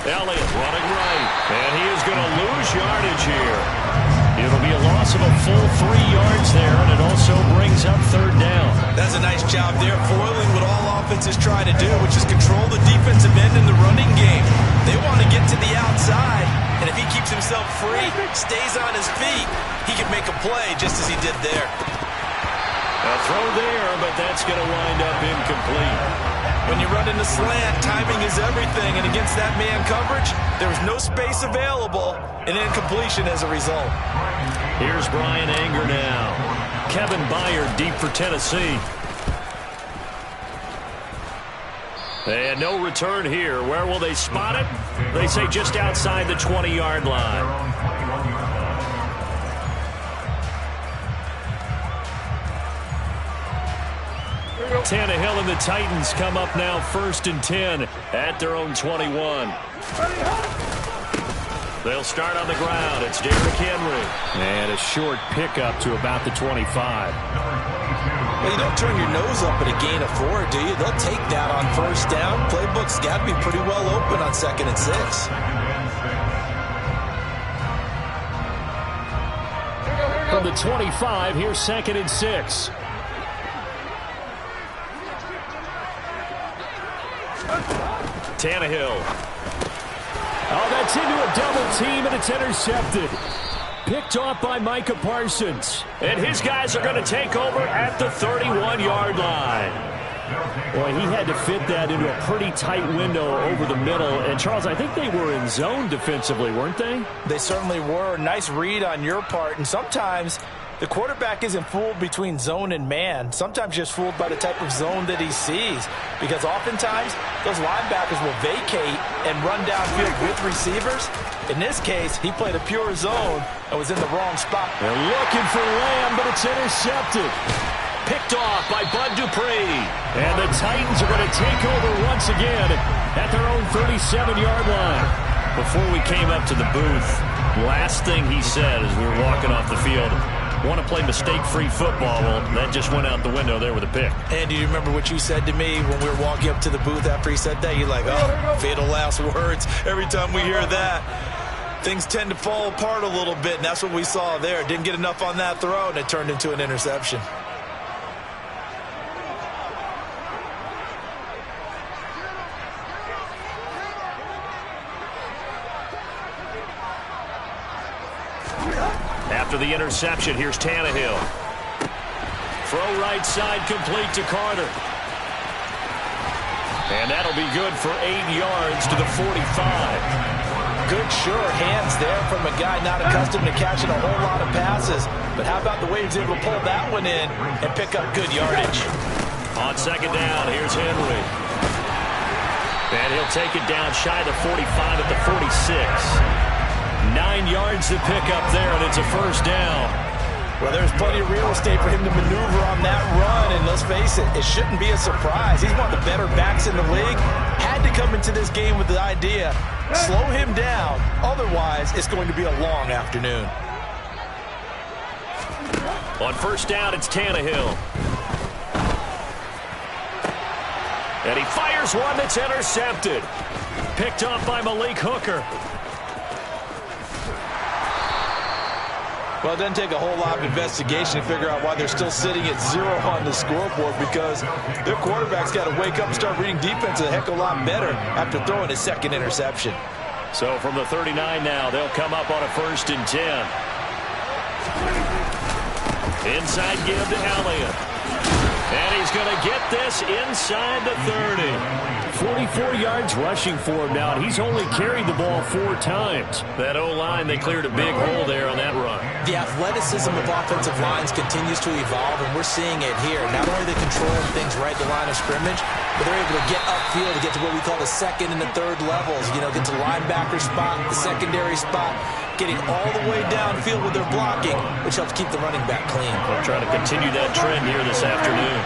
S1: Elliott running right, and he is going to lose yardage here. It'll be a loss of a full 3 yards there, and it also brings up third down.
S3: That's a nice job there, foiling what all offenses try to do, which is control the defensive end in the running game. They want to get to the outside, and if he keeps himself free, stays on his feet, he can make a play just as he did there.
S1: A throw there, but that's going to wind up incomplete.
S3: When you run in the slant, timing is everything, and against that man coverage, there was no space available, and incompletion as a result.
S1: Here's Brian Anger now. Kevin Byard deep for Tennessee. And no return here. Where will they spot it? They say just outside the 20-yard line. Tannehill and the Titans come up now 1st and 10 at their own 21. They'll start on the ground. It's Derrick Henry. And a short pickup to about the 25.
S3: Well, you don't turn your nose up at a gain of 4, do you? They'll take that on first down. Playbook's got to be pretty well open on 2nd and 6.
S1: From the 25, here's 2nd and 6. Tannehill. Oh, that's into a double team, and it's intercepted. Picked off by Micah Parsons. And his guys are going to take over at the 31-yard line. Boy, he had to fit that into a pretty tight window over the middle. And, Charles, I think they were in zone defensively, weren't they?
S3: They certainly were. Nice read on your part. And sometimes the quarterback isn't fooled between zone and man. Sometimes just fooled by the type of zone that he sees. Because oftentimes, those linebackers will vacate and run downfield with receivers. In this case, he played a pure zone and was in the wrong spot.
S1: They're looking for Lamb, but it's intercepted. Picked off by Bud Dupree. And the Titans are going to take over once again at their own 37-yard line. Before we came up to the booth, last thing he said as we were walking off the field, want to play mistake-free football. Well, that just went out the window there with a pick.
S3: And do you remember what you said to me when we were walking up to the booth after he said that? You're like, oh, fatal last words. Every time we hear that, things tend to fall apart a little bit, and that's what we saw there. Didn't get enough on that throw, and it turned into an interception.
S1: After the interception, here's Tannehill. Throw right side complete to Carter. And that'll be good for 8 yards to the 45.
S3: Good, sure hands there from a guy not accustomed to catching a whole lot of passes. But how about the way he's able to pull that one in and pick up good yardage?
S1: On 2nd down, here's Henry. And he'll take it down shy of the 45 at the 46. 9 yards to pick up there, and it's a first down.
S3: Well, there's plenty of real estate for him to maneuver on that run, and let's face it, it shouldn't be a surprise. He's one of the better backs in the league. Had to come into this game with the idea, slow him down, otherwise it's going to be a long afternoon.
S1: On first down, it's Tannehill. And he fires one that's intercepted. Picked off by Malik Hooker.
S3: Well, it doesn't take a whole lot of investigation to figure out why they're still sitting at 0 on the scoreboard, because their quarterback's got to wake up and start reading defense a heck of a lot better after throwing his second interception.
S1: So from the 39 now, they'll come up on a 1st and 10. Inside give to Elliott. And he's going to get this inside the 30. 44 yards rushing for him now, and he's only carried the ball 4 times. That O-line, they cleared a big hole there on that run.
S3: The athleticism of offensive lines continues to evolve, and we're seeing it here. Not only are they controlling things right at the line of scrimmage, but they're able to get upfield to get to what we call the second and the third levels. You know, get to the linebacker spot, the secondary spot, getting all the way downfield with their blocking, which helps keep the running back clean.
S1: We're trying to continue that trend here this afternoon.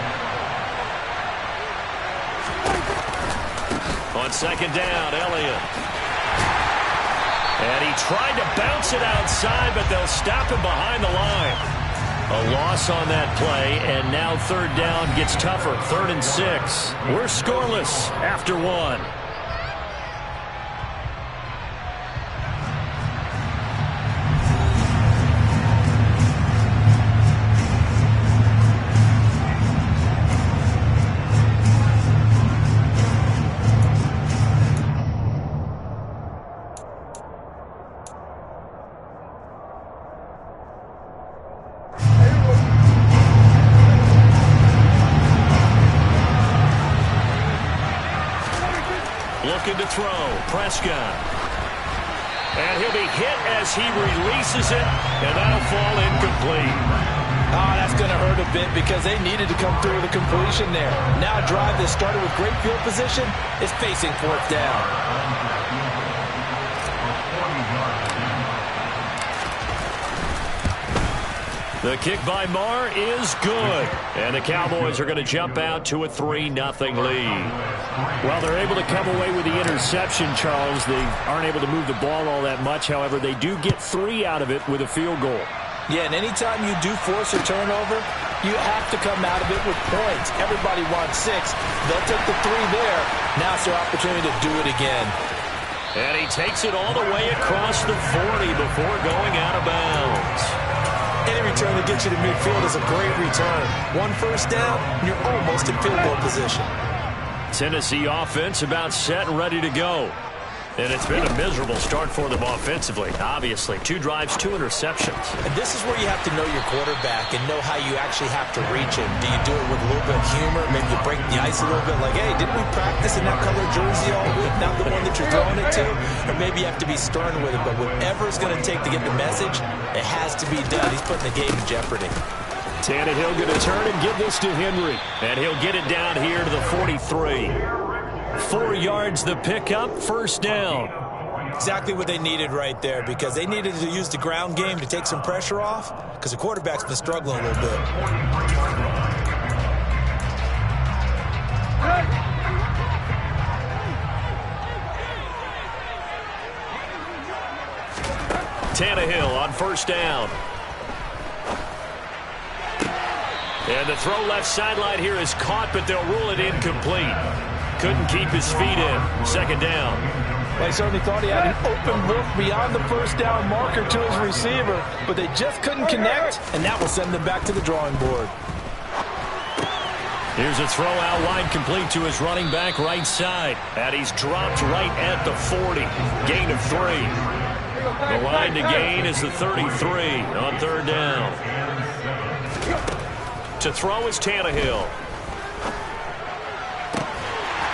S1: On second down, Elliott. And he tried to bounce it outside, but they'll stop him behind the line. A loss on that play, and now 3rd down gets tougher. 3rd and 6. We're scoreless after 1. Looking to throw, Prescott. And he'll be hit as he releases it, and that'll fall incomplete.
S3: Oh, that's going to hurt a bit because they needed to come through with a completion there. Now a drive that started with great field position is facing 4th down.
S1: The kick by Marr is good. And the Cowboys are going to jump out to a 3-0 lead. Well, they're able to come away with the interception, Charles. They aren't able to move the ball all that much. However, they do get 3 out of it with a field goal.
S3: Yeah, and anytime you do force a turnover, you have to come out of it with points. Everybody wants 6. They'll take the 3 there. Now it's their opportunity to do it again.
S1: And he takes it all the way across the 40 before going out of bounds.
S3: Any return that gets you to midfield is a great return. 1 first down, and you're almost in field goal position.
S1: Tennessee offense about set and ready to go. And it's been a miserable start for them offensively, obviously. 2 drives, 2 interceptions.
S3: And this is where you have to know your quarterback and know how you actually have to reach him. Do you do it with a little bit of humor? Maybe you break the ice a little bit like, hey, didn't we practice in that color jersey all week? Not the one that you're throwing it to? Or maybe you have to be stern with it. But whatever it's going to take to get the message, it has to be done. He's putting the game in jeopardy.
S1: Tannehill going to turn and give this to Henry. And he'll get it down here to the 43. 4 yards the pickup, 1st down.
S3: Exactly what they needed right there, because they needed to use the ground game to take some pressure off, because the quarterback's been struggling a little bit.
S1: Tannehill on 1st down. And the throw left sideline here is caught, but they'll rule it incomplete. Couldn't keep his feet in. 2nd down.
S3: Well, he certainly thought he had an open look beyond the 1st down marker to his receiver, but they just couldn't connect, and that will send them back to the drawing board.
S1: Here's a throw out wide, complete to his running back right side. And he's dropped right at the 40. Gain of 3. The line to gain is the 33 on 3rd down. To throw is Tannehill.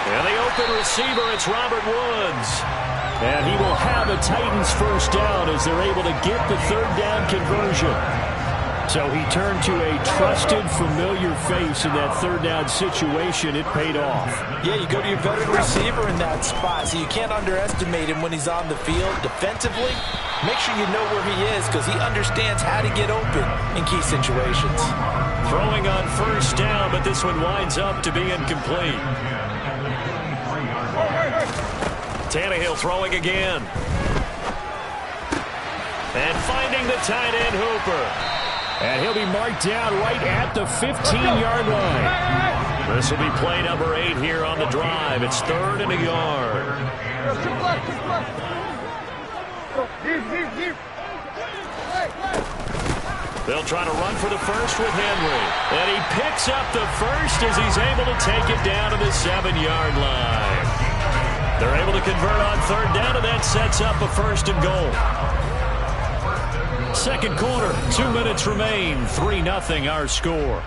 S1: And the open receiver, it's Robert Woods. And he will have a Titans 1st down as they're able to get the 3rd down conversion. So he turned to a trusted, familiar face in that third down situation. It paid off.
S3: Yeah, you go to your veteran receiver in that spot, so you can't underestimate him when he's on the field. Defensively, make sure you know where he is because he understands how to get open in key situations.
S1: Throwing on first down, but this one winds up to be incomplete. Tannehill throwing again. And finding the tight end Hooper. And he'll be marked down right at the 15-yard line. This will be play number 8 here on the drive. It's 3rd and a yard. They'll try to run for the first with Henry. And he picks up the first as he's able to take it down to the 7-yard line. They're able to convert on 3rd down, and that sets up a 1st and goal. Second quarter, 2 minutes remain. 3-0 our score.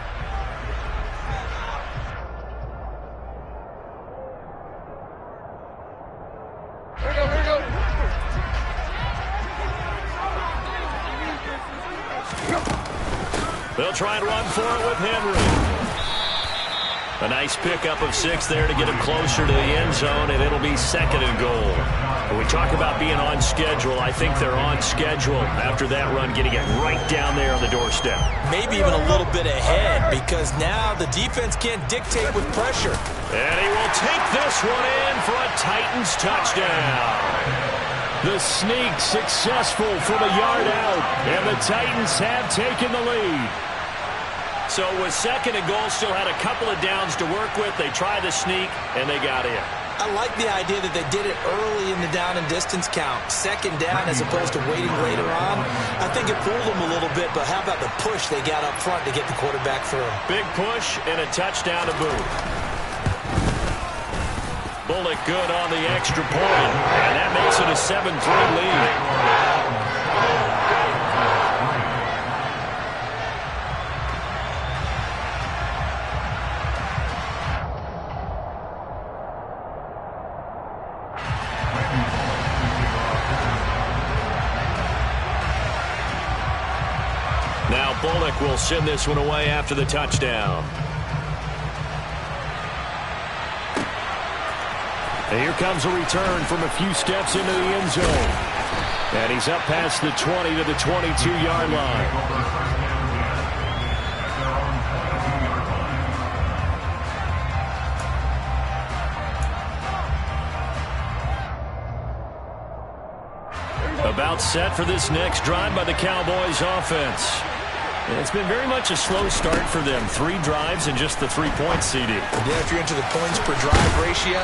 S1: They'll try and run for it with Henry. A nice pickup of 6 there to get him closer to the end zone, and it'll be 2nd and goal. When we talk about being on schedule, I think they're on schedule after that run, getting it right down there on the doorstep.
S3: Maybe even a little bit ahead because now the defense can't dictate with pressure.
S1: And he will take this one in for a Titans touchdown. The sneak successful from a yard out, and the Titans have taken the lead. So with 2nd and goal, still had a couple of downs to work with. They tried the sneak, and they got in.
S3: I like the idea that they did it early in the down and distance count. 2nd down as opposed to waiting later on. I think it fooled them a little bit, but how about the push they got up front to get the quarterback through?
S1: Big push and a touchdown to boot. Bullock good on the extra point, and that makes it a 7-3 lead. Now Bullock will send this one away after the touchdown. And here comes a return from a few steps into the end zone. And he's up past the 20 to the 22-yard line. About set for this next drive by the Cowboys offense. It's been very much a slow start for them. 3 drives and just the 3 points, CD.
S3: Yeah, if you're into the points per drive ratio,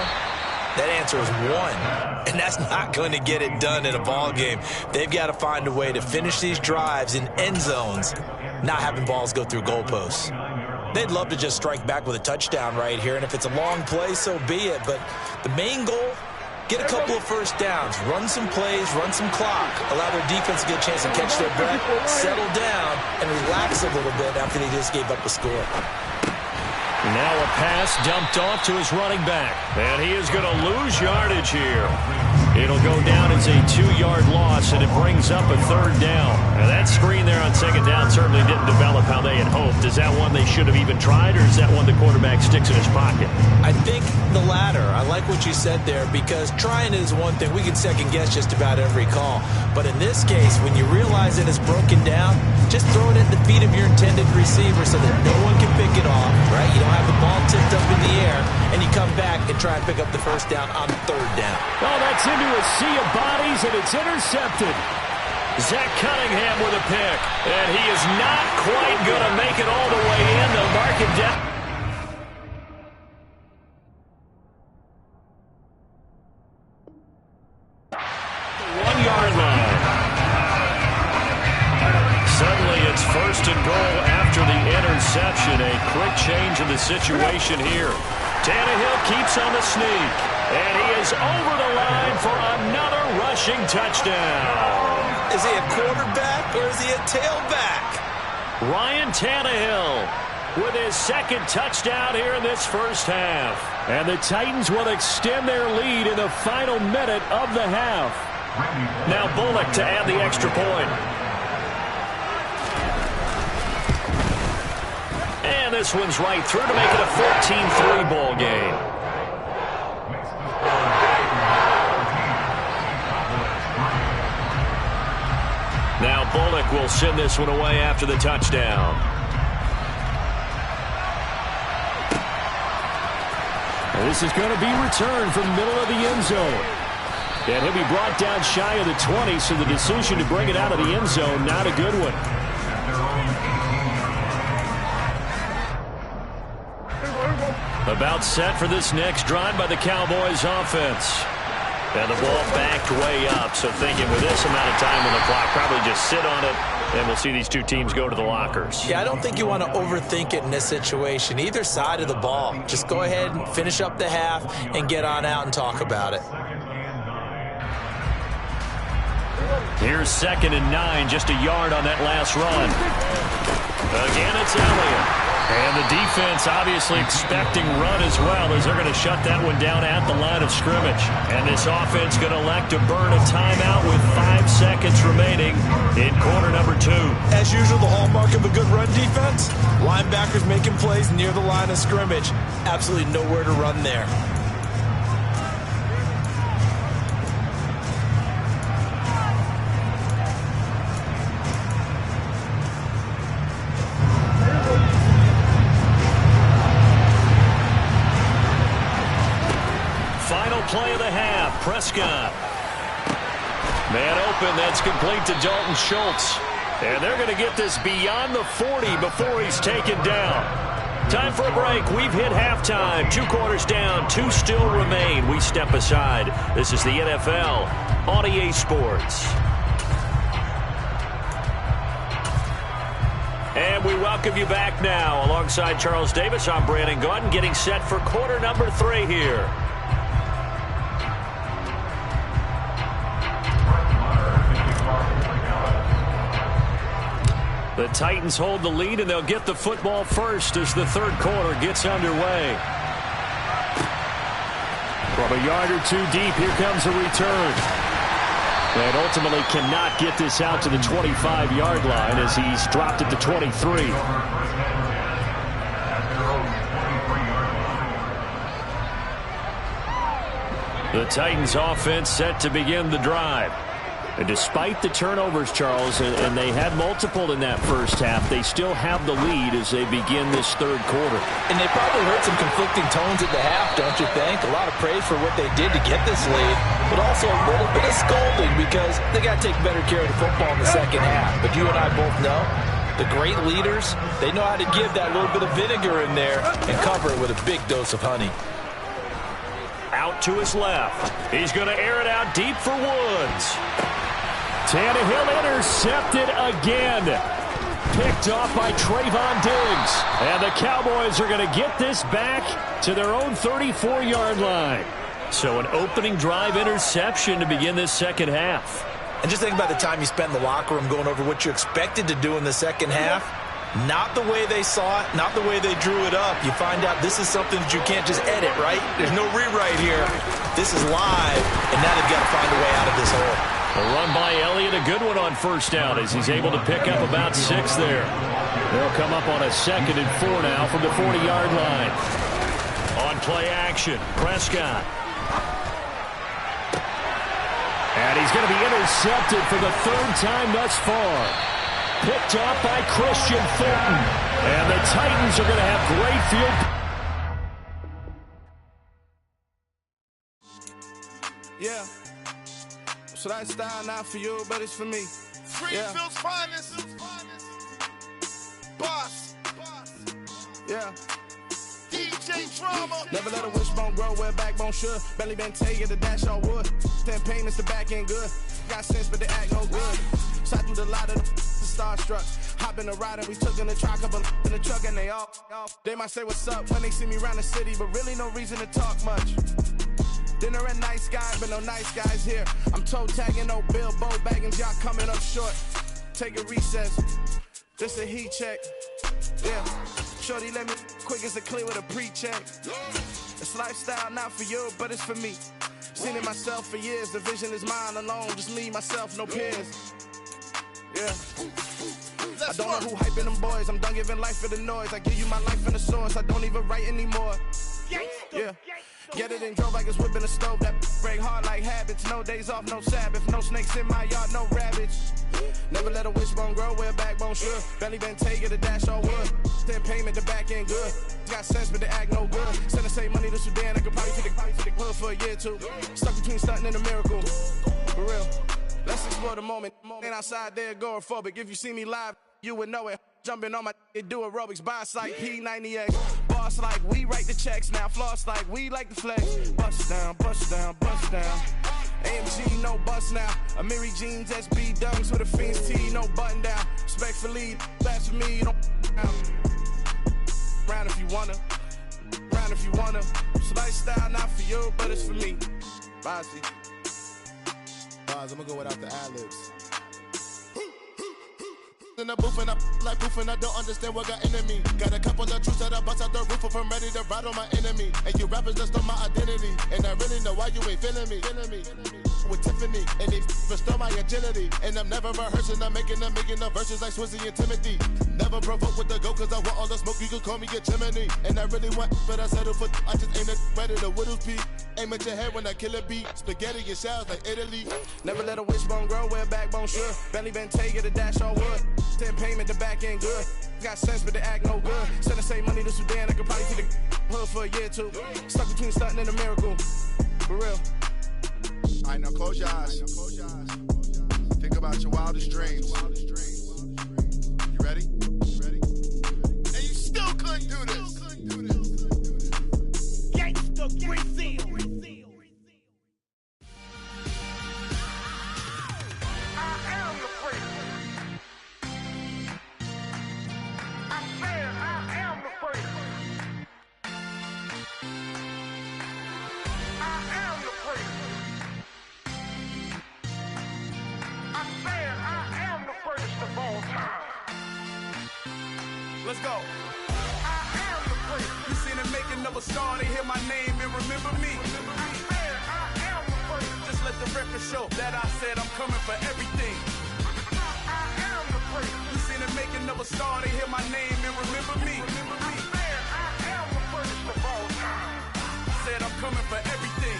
S3: that answer is 1. And that's not going to get it done in a ball game. They've got to find a way to finish these drives in end zones, not having balls go through goalposts. They'd love to just strike back with a touchdown right here, and if it's a long play, so be it. But the main goal, get a couple of first downs, run some plays, run some clock, allow their defense to get a chance to catch their breath, settle down, and relax a little bit after they just gave up a score.
S1: Now a pass dumped off to his running back, and he is going to lose yardage here. It'll go down as a 2-yard loss, and it brings up a 3rd down. Now that screen there on 2nd down certainly didn't develop how they had hoped. Is that one they should have even tried, or is that one the quarterback sticks in his pocket?
S3: I think the latter. I like what you said there because trying is one thing. We can second-guess just about every call. But in this case, when you realize that it's broken down, just throw it at the feet of your intended receiver so that no one can pick it off, right? You don't have the ball tipped up in the air, and you come back and try and pick up the first down on 3rd down.
S1: Oh, that's into a sea of bodies, and it's intercepted. Zach Cunningham with a pick, and he is not quite going to make it all the way in. They'll mark it down. The 1-yard line. Suddenly it's 1st and goal after the interception. A quick change in the situation here. Tannehill keeps on the sneak, and he is over the line for another rushing touchdown.
S3: Is he a quarterback or is he a tailback?
S1: Ryan Tannehill with his 2nd touchdown here in this first half. And the Titans will extend their lead in the final minute of the half. Now Bullock to add the extra point. And this one's right through to make it a 14-3 ball game. Now Bullock will send this one away after the touchdown. And this is going to be returned from the middle of the end zone. And he'll be brought down shy of the 20, so the decision to bring it out of the end zone, not a good one. About set for this next drive by the Cowboys offense. And the ball backed way up, so thinking with this amount of time on the clock, probably just sit on it, and we'll see these two teams go to the lockers.
S3: Yeah, I don't think you want to overthink it in this situation. Either side of the ball. Just go ahead and finish up the half and get on out and talk about it.
S1: Here's 2nd and 9, just a yard on that last run. Again, it's Elliott. And the defense obviously expecting run as well, as they're going to shut that one down at the line of scrimmage. And this offense going to elect to burn a timeout with 5 seconds remaining in quarter number 2.
S3: As usual, the hallmark of a good run defense, linebackers making plays near the line of scrimmage. Absolutely nowhere to run there.
S1: Play of the half, Prescott. Man open, that's complete to Dalton Schultz. And they're going to get this beyond the 40 before he's taken down. Time for a break. We've hit halftime. 2 quarters down, 2 still remain. We step aside. This is the NFL on EA Sports. And we welcome you back now. Alongside Charles Davis, I'm Brandon Gaudin, getting set for quarter number 3 here. The Titans hold the lead, and they'll get the football first as the third quarter gets underway. From a yard or 2 deep, here comes a return. And ultimately cannot get this out to the 25-yard line as he's dropped at the 23. The Titans offense set to begin the drive. And despite the turnovers, Charles, and they had multiple in that first half, they still have the lead as they begin this third quarter.
S3: And they probably heard some conflicting tones at the half, don't you think? A lot of praise for what they did to get this lead, but also a little bit of scolding because they got to take better care of the football in the second half. But you and I both know the great leaders, they know how to give that little bit of vinegar in there and cover it with a big dose of honey.
S1: Out to his left. He's going to air it out deep for Woods. Tannehill intercepted again. Picked off by Trayvon Diggs. And the Cowboys are going to get this back to their own 34-yard line. So an opening drive interception to begin this second half.
S3: And just think about the time you spent in the locker room going over what you expected to do in the second half. Not the way they saw it, not the way they drew it up. You find out this is something that you can't just edit, right? There's no rewrite here. This is live, and now they've got to find a way out of this hole.
S1: A run by Elliott, a good one on first down as he's able to pick up about 6 there. They'll come up on a 2nd and 4 now from the 40-yard line. On play action, Prescott. And he's going to be intercepted for the 3rd time thus far. Picked off by Christian Fulton. And the Titans are going to have great field.
S12: Yeah. So that style not for you, but it's for me.
S13: Greenfield's finest. Boss.
S12: Yeah.
S13: DJ Drama.
S12: Never let a wishbone grow where backbone should. Belly been taking the dash all wood. 10 payments, the back end good. Got sense, but they act no good. Side through the lot of the starstruck. Hop in the ride and we took in the truck, couple in the truck and they all. They might say what's up when they see me around the city, but really no reason to talk much. Dinner at nice guys, but no nice guys here. I'm toe tagging, no Bilbo Baggins, y'all coming up short. Take a recess, this a heat check. Yeah, shorty let me quick as a clear with a pre-check. It's lifestyle not for you, but it's for me. Seen it myself for years, the vision is mine alone. Just me, myself, no peers. Yeah. I don't know who hyping them boys. I'm done giving life for the noise. I give you my life in the source. I don't even write anymore. Yeah. Get it and drove like it's whipping a stove. That break hard like habits. No days off, no Sabbath. No snakes in my yard, no rabbits. Never let a wishbone grow where a backbone should. Belly been taking the dash all wood. Then payment, the back end good. Got sense, but they act no good. Send the same money to Sudan. I could probably take the hood for a year or two. Stuck between stunting and a miracle. For real. Let's explore the moment. Ain't outside there agoraphobic. If you see me live, you would know it. Jumping on my do aerobics, boss like P90X. Boss like we write the checks now. Floss like we like the flex. Bust down, bust down, bust down. AMG, no bust now. Amiri jeans, SB dunks with a Fiends T, no button down. Respectfully, that's for me, you don't down. Round if you wanna, round if you wanna. It's lifestyle, not for you, but it's for me. Bossy.
S13: Bars, I'm gonna go without the ad-libs. In the booth and I like proof and I don't understand what got into me. Got a couple of truths that I bust out the roof if I'm ready to ride on my enemy. And you rappers just on my identity. And I really know why you ain't feeling me. With Tiffany and they restore my agility. And I'm never rehearsing, I'm making a million of verses like Swizzy and Timothy. Never provoke with the go cause I want all the smoke, you can call me a chimney. And I really want, but I settle for, I just ain't ready to whittles pee. Aim at your head when I kill a beat. Spaghetti and shells like Italy.
S12: Never let a wishbone grow where a backbone should. Belly been taking the dash all wood. Then payment, the back end good. Got sense, but they act no good. Send the same money to Sudan. I could probably take the hood for a year or two. Stuck between stunting and a miracle. For real.
S13: All right, now close your eyes. Think about your wildest dreams. You ready? And you still couldn't do this. Gangsta Brazil.
S12: Let's go. I am the first. You seen the making of a star, they hear my name and remember me. I am the first. Just let the record show that I said I'm coming for everything. I am the first. You seen the making of a star, they hear my name and remember me. I am the first of all time. Said I'm coming for everything.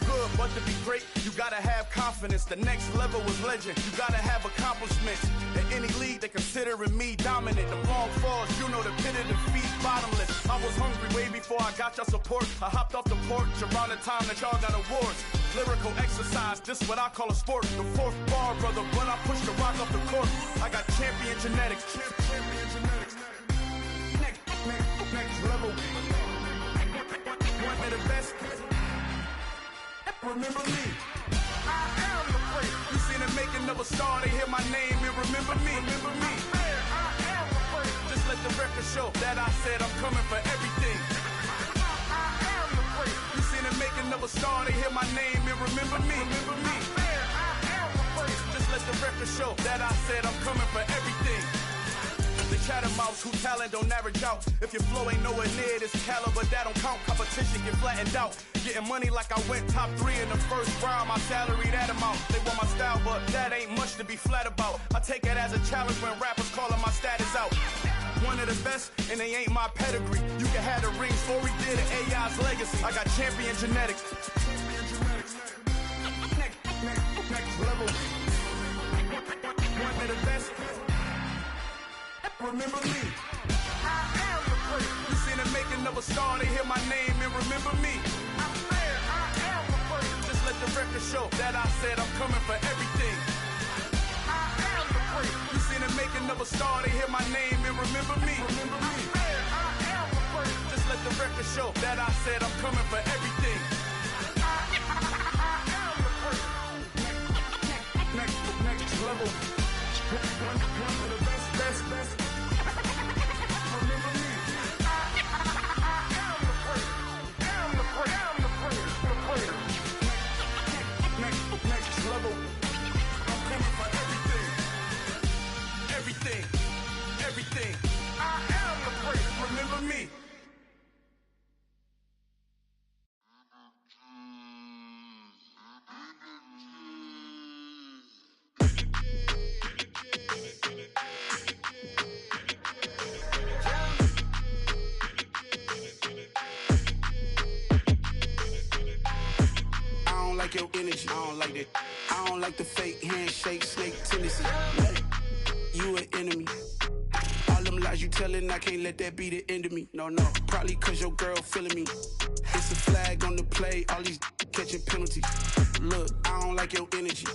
S12: Good, but to be great, you gotta have confidence. The next level was legend. You gotta have accomplishments. In any league, they considering me dominant. The wrong falls, you know the pit of defeat, bottomless. I was hungry way before I got your support. I hopped off the porch around the time that y'all got awards. Lyrical exercise, this what I call a sport. The fourth bar, brother, when I push the rock off the court. I got champion genetics. Next level. One of the best. Remember me. I am the first. You seen the making of a star, they hear my name and remember me. I am the first. Just let the record show that I said I'm coming for everything. I am the first. You seen the making of a star, they hear my name and remember me. I am the first. Just let the record show that I said I'm coming for everything. The chattermouths who talent don't average out. If your flow ain't nowhere near this caliber, that don't count. Competition get flattened out. Getting money like I went top 3 in the first round. My salary that amount. They want my style, but that ain't much to be flat about. I take it as a challenge when rappers calling my status out. One of the best, and they ain't my pedigree. You can have the rings, or we did it, AI's legacy. I got champion genetics. Next level. One of the best. Remember me. I am the first. You seen the making of a star, they hear my name and remember me. I am the first. Just let the record show that I said I'm coming for everything. I am the first. You seen the making of a star, they hear my name and remember me. I am the first. Just let the record show that I said I'm coming for everything. I am the first. Next level. One of the best. Next level. I'm coming for everything. Everything. I am the first. Remember me. energy. I don't like that. I don't like the fake handshake, snake tendency. You an enemy. All them lies you telling, I can't let that be the end of me. No, probably cause your girl feeling me. It's a flag on the play, all these catching penalties. Look, I don't like your energy.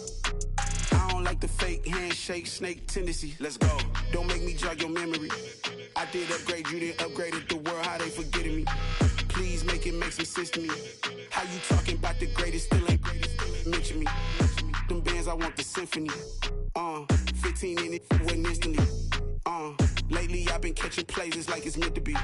S12: I don't like the fake handshake, snake tendency. Let's go. Don't make me jog your memory. I did upgrade, you didn't upgrade it. The world, how they forgetting me. Please make it make some sense to me. How you talking about the greatest, still ain't greatest, still ain't mention me. Them bands, I want the symphony. 15 in it, wasn't instantly. Lately I've been catching plays, it's like it's meant to be.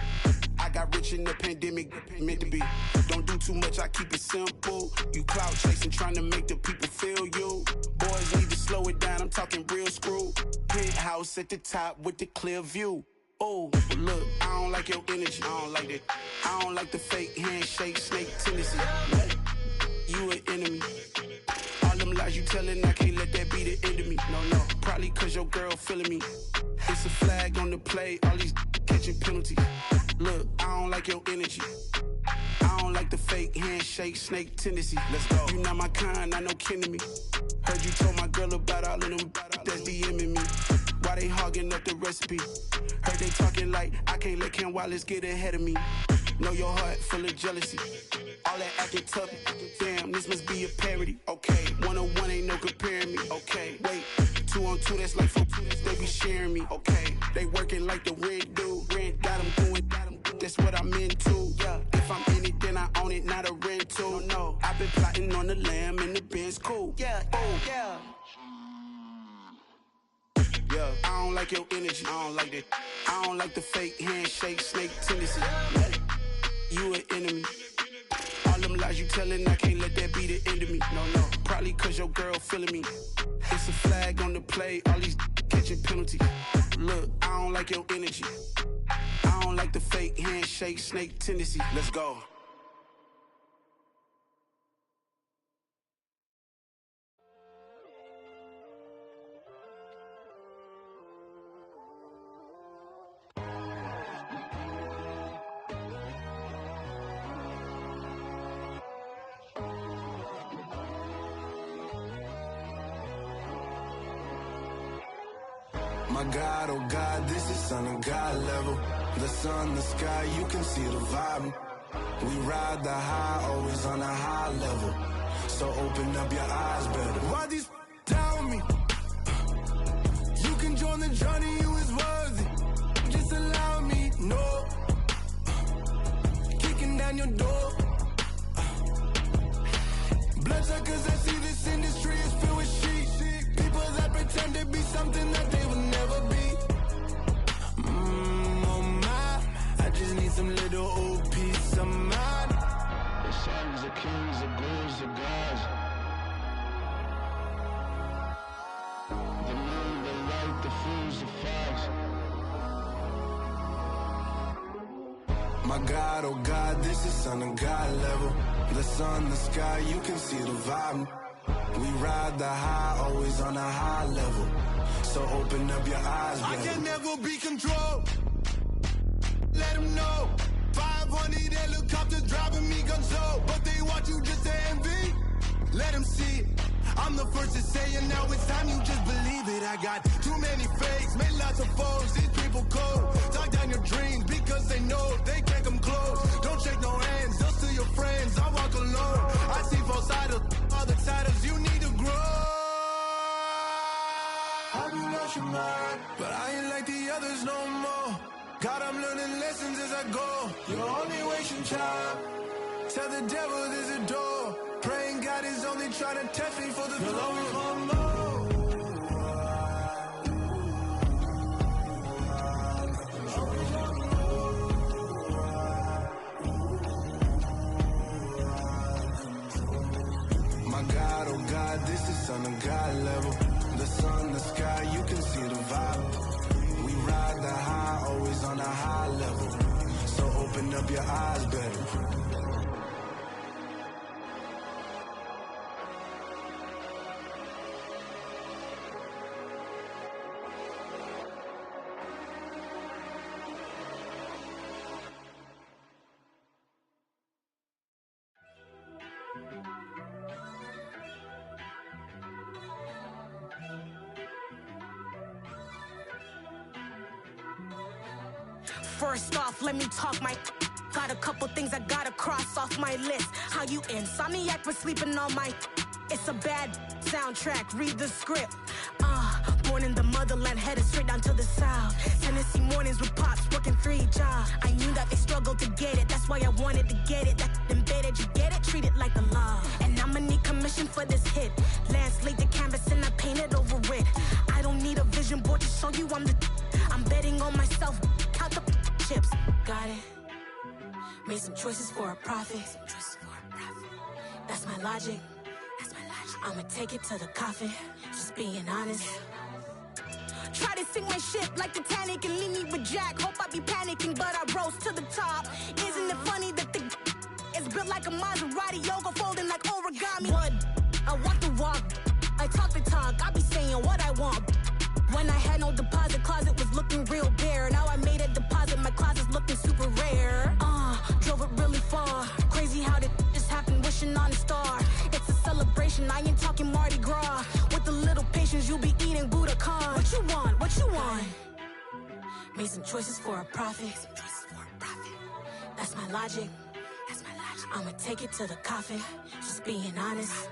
S12: I got rich in the pandemic, meant to be. Don't do too much, I keep it simple. You clout chasing, trying to make the people feel you. Boys need to slow it down, I'm talking real screw. Penthouse at the top with the clear view. Oh, look, I don't like your energy, I don't like that. I don't like the fake handshake, snake tendency. You an enemy. All them lies you telling, I can't let that be the end of me. No, probably cause your girl feeling me. It's a flag on the play, all these catching penalties. Look, I don't like your energy. I don't like the fake handshake, snake tendency. Let's go. You not my kind, I know kin to me. Heard you told my girl about all of them that's DMing me. Why they hogging up the recipe? Heard they talking like I can't let Ken Wallace get ahead of me. Know your heart full of jealousy. All that acting tough, damn, this must be a parody. Okay, 101 ain't no comparing me. Okay, wait, 2 on 2, that's like 4, they be sharing me. Okay, they working like the rent dude. Rent got them doing, that's what I'm into. Yeah, if I'm in it, then I own it, not a rental. No, I've been plotting on the lamb and the Benz cool. Yeah, yeah. Yeah, I don't like your energy, I don't like that. I don't like the fake handshake, snake tendency. You an enemy. All them lies you telling, I can't let that be the end of me. No, probably cause your girl feeling me. It's a flag on the play, all these catching penalties. Look, I don't like your energy. I don't like the fake handshake, snake tendency. Let's go.
S14: My God, oh God, this is son of God level. The sun, the sky, you can see the vibe. We ride the high, always on a high level. So open up your eyes better. Why these tell me? You can join the journey, you is worthy. Just allow me, no. Kicking down your door. Bloodsuckers, I see this industry is filled with sheep. People that pretend to be something that they will never be. Oh my, I just need some little old peace of mind. The sons of kings, the ghouls, the gods. The moon, the light, the fools, the fogs. My God, oh God, this is son of God level. The sun, the sky, you can see the vibe. We ride the high, always on a high level. So open up your eyes, baby. I can never be controlled. Let them know. 500 helicopters driving me gunso. But they want you just to envy. Let them see it. I'm the first to say it, now it's time you just believe it. I got too many fakes, made lots of foes. These people cold. Talk down your dreams because they know they can't come close. Don't shake no hands, they'll steal your friends. I walk alone. I see false idols, all the titles you need to grow. Have you lost your mind? But I ain't like the others no more. God, I'm learning lessons as I go. You're only wasting time. Tell the devil there's a door. Praying God is only trying to test me for the throne. You'll always want more. My God, oh God, this is son of God level. The sun, the sky, you can see the vibe. We ride the high, always on a high level. So open up your eyes better.
S17: First off, let me talk my. Got a couple things I gotta cross off my list. How you insomniac for sleeping on my. It's a bad soundtrack, read the script. Born in the motherland, headed straight down to the south. Tennessee mornings with pops, working 3 jobs. I knew that they struggled to get it, that's why I wanted to get it. That embedded, you get it, treat it like a law. And I'ma need commission for this hit. Lance laid the canvas and I painted over it. I don't need a vision board to show you I'm betting on myself, count the chips. Got it. Made some choices for a profit. That's my logic. I'ma take it to the coffin, just being honest. Try to sink my ship like Titanic and leave me with Jack. Hope I be panicking, but I rose to the top. Isn't it funny that the is built like a Maserati, yoga folding like origami? What? I walk the walk, I talk the talk, I be saying what I want. When I had no deposit, closet was looking real bare. Now I made a deposit, my closet's looking super rare. Drove it really far. Crazy how did this happen, wishing on a star. It's a celebration, I ain't talking Mardi Gras. With a little patience, you'll be eating Budokan. What you want? What you want? Made some choices for a profit. That's my logic. I'ma take it to the coffin, just being honest.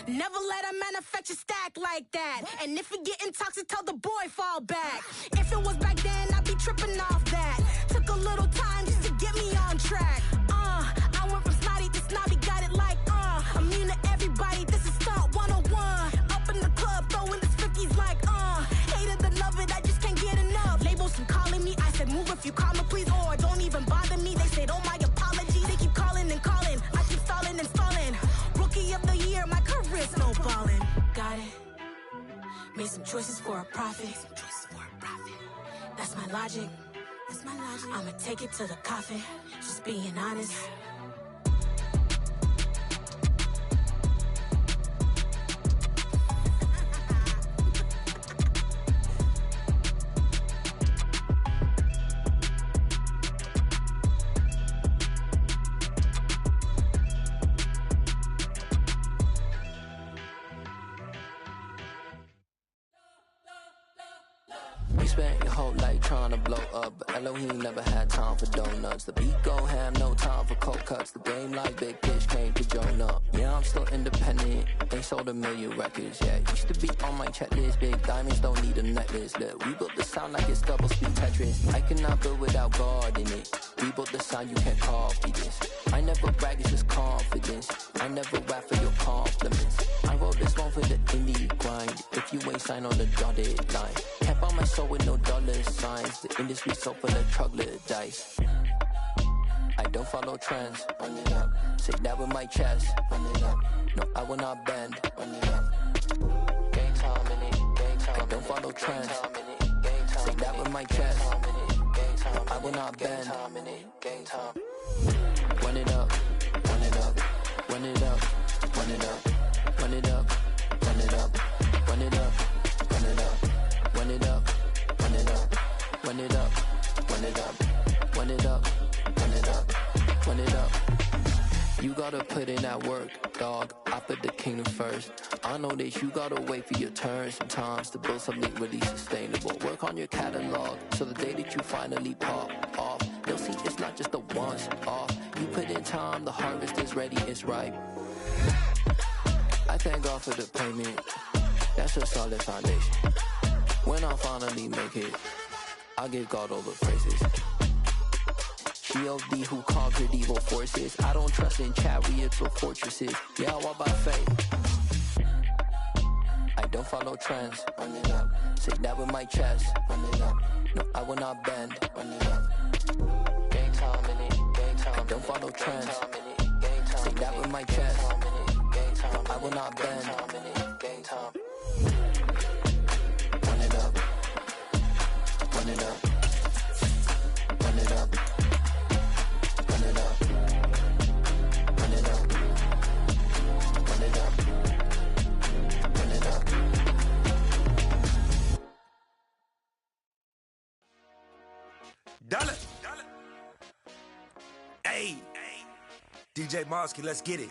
S17: Never let a manufacture stack like that. And if it getting toxic, tell the boy fall back. If it was back then, I'd be tripping off that. Took a little time just to get me on track. I went from snotty to snobby, got it like, immune to everybody, this is stunt 101. Up in the club, throwing this 50s like, hated to love it, I just can't get enough. Labels from calling me, I said move if you call me please, or don't even bother me. They said, oh my apology, they keep calling and calling. I keep stalling and stalling. Rookie of the year, my career snowballing. Got it. Made some choices for a profit. That's my logic. I'ma take it to the coffin, just being honest.
S6: You spent your whole life trying to blow up, but Elohim never had time for donuts. The beat go ham, no time for cold cuts. The game like big fish came to Jonah. Yeah, I'm still independent, ain't sold a million records yet. Used to be on my checklist, big diamonds don't need a necklace. Look, we built the sound like it's double speed Tetris. I cannot build without God in it. We built the sound, you can't copy this. I never brag, it's just confidence. I never rap for your compliments. I wrote this one for the indie grind. If you ain't signed on the dotted line, can't buy my soul with no dollar signs. The industry so full of troglodytes. I don't follow trends. Run it up. Say that with my chest. Run it up. No, I will not bend. Run it up. Game time in it. Game time. I don't follow trends. Say that with my chest. No, I will not bend. Game time. Run it up. Run it up. Run it up. Run it up. Run it up. Run it up. Run it up. Run it up. Run it up. Run it up. Run it up. Run it up. Run it up. Run it up. Run it up. You gotta put in that work, dog. I put the kingdom first. I know that you gotta wait for your turn sometimes to build something really sustainable. Work on your catalog, so the day that you finally pop off, they'll see it's not just a once off. You put in time, the harvest is ready, it's ripe. I thank God for the payment. That's a solid foundation. When I finally make it, I give God all the praises. G.O.D. who conquered evil forces. I don't trust in chariots or fortresses. Yeah, I walk by faith. I don't follow trends. Run it up. Say that with my chest. Run it up. No, I will not bend. Run it up. Game time in it. Game time. I don't follow trends. Say that with my chest. No, I will not bend. Game time. Run it up. Run it up. Run it up. Run it up. Run it up. Run it up. Run it up.
S15: Dollar. Hey. DJ Mosky, let's get it.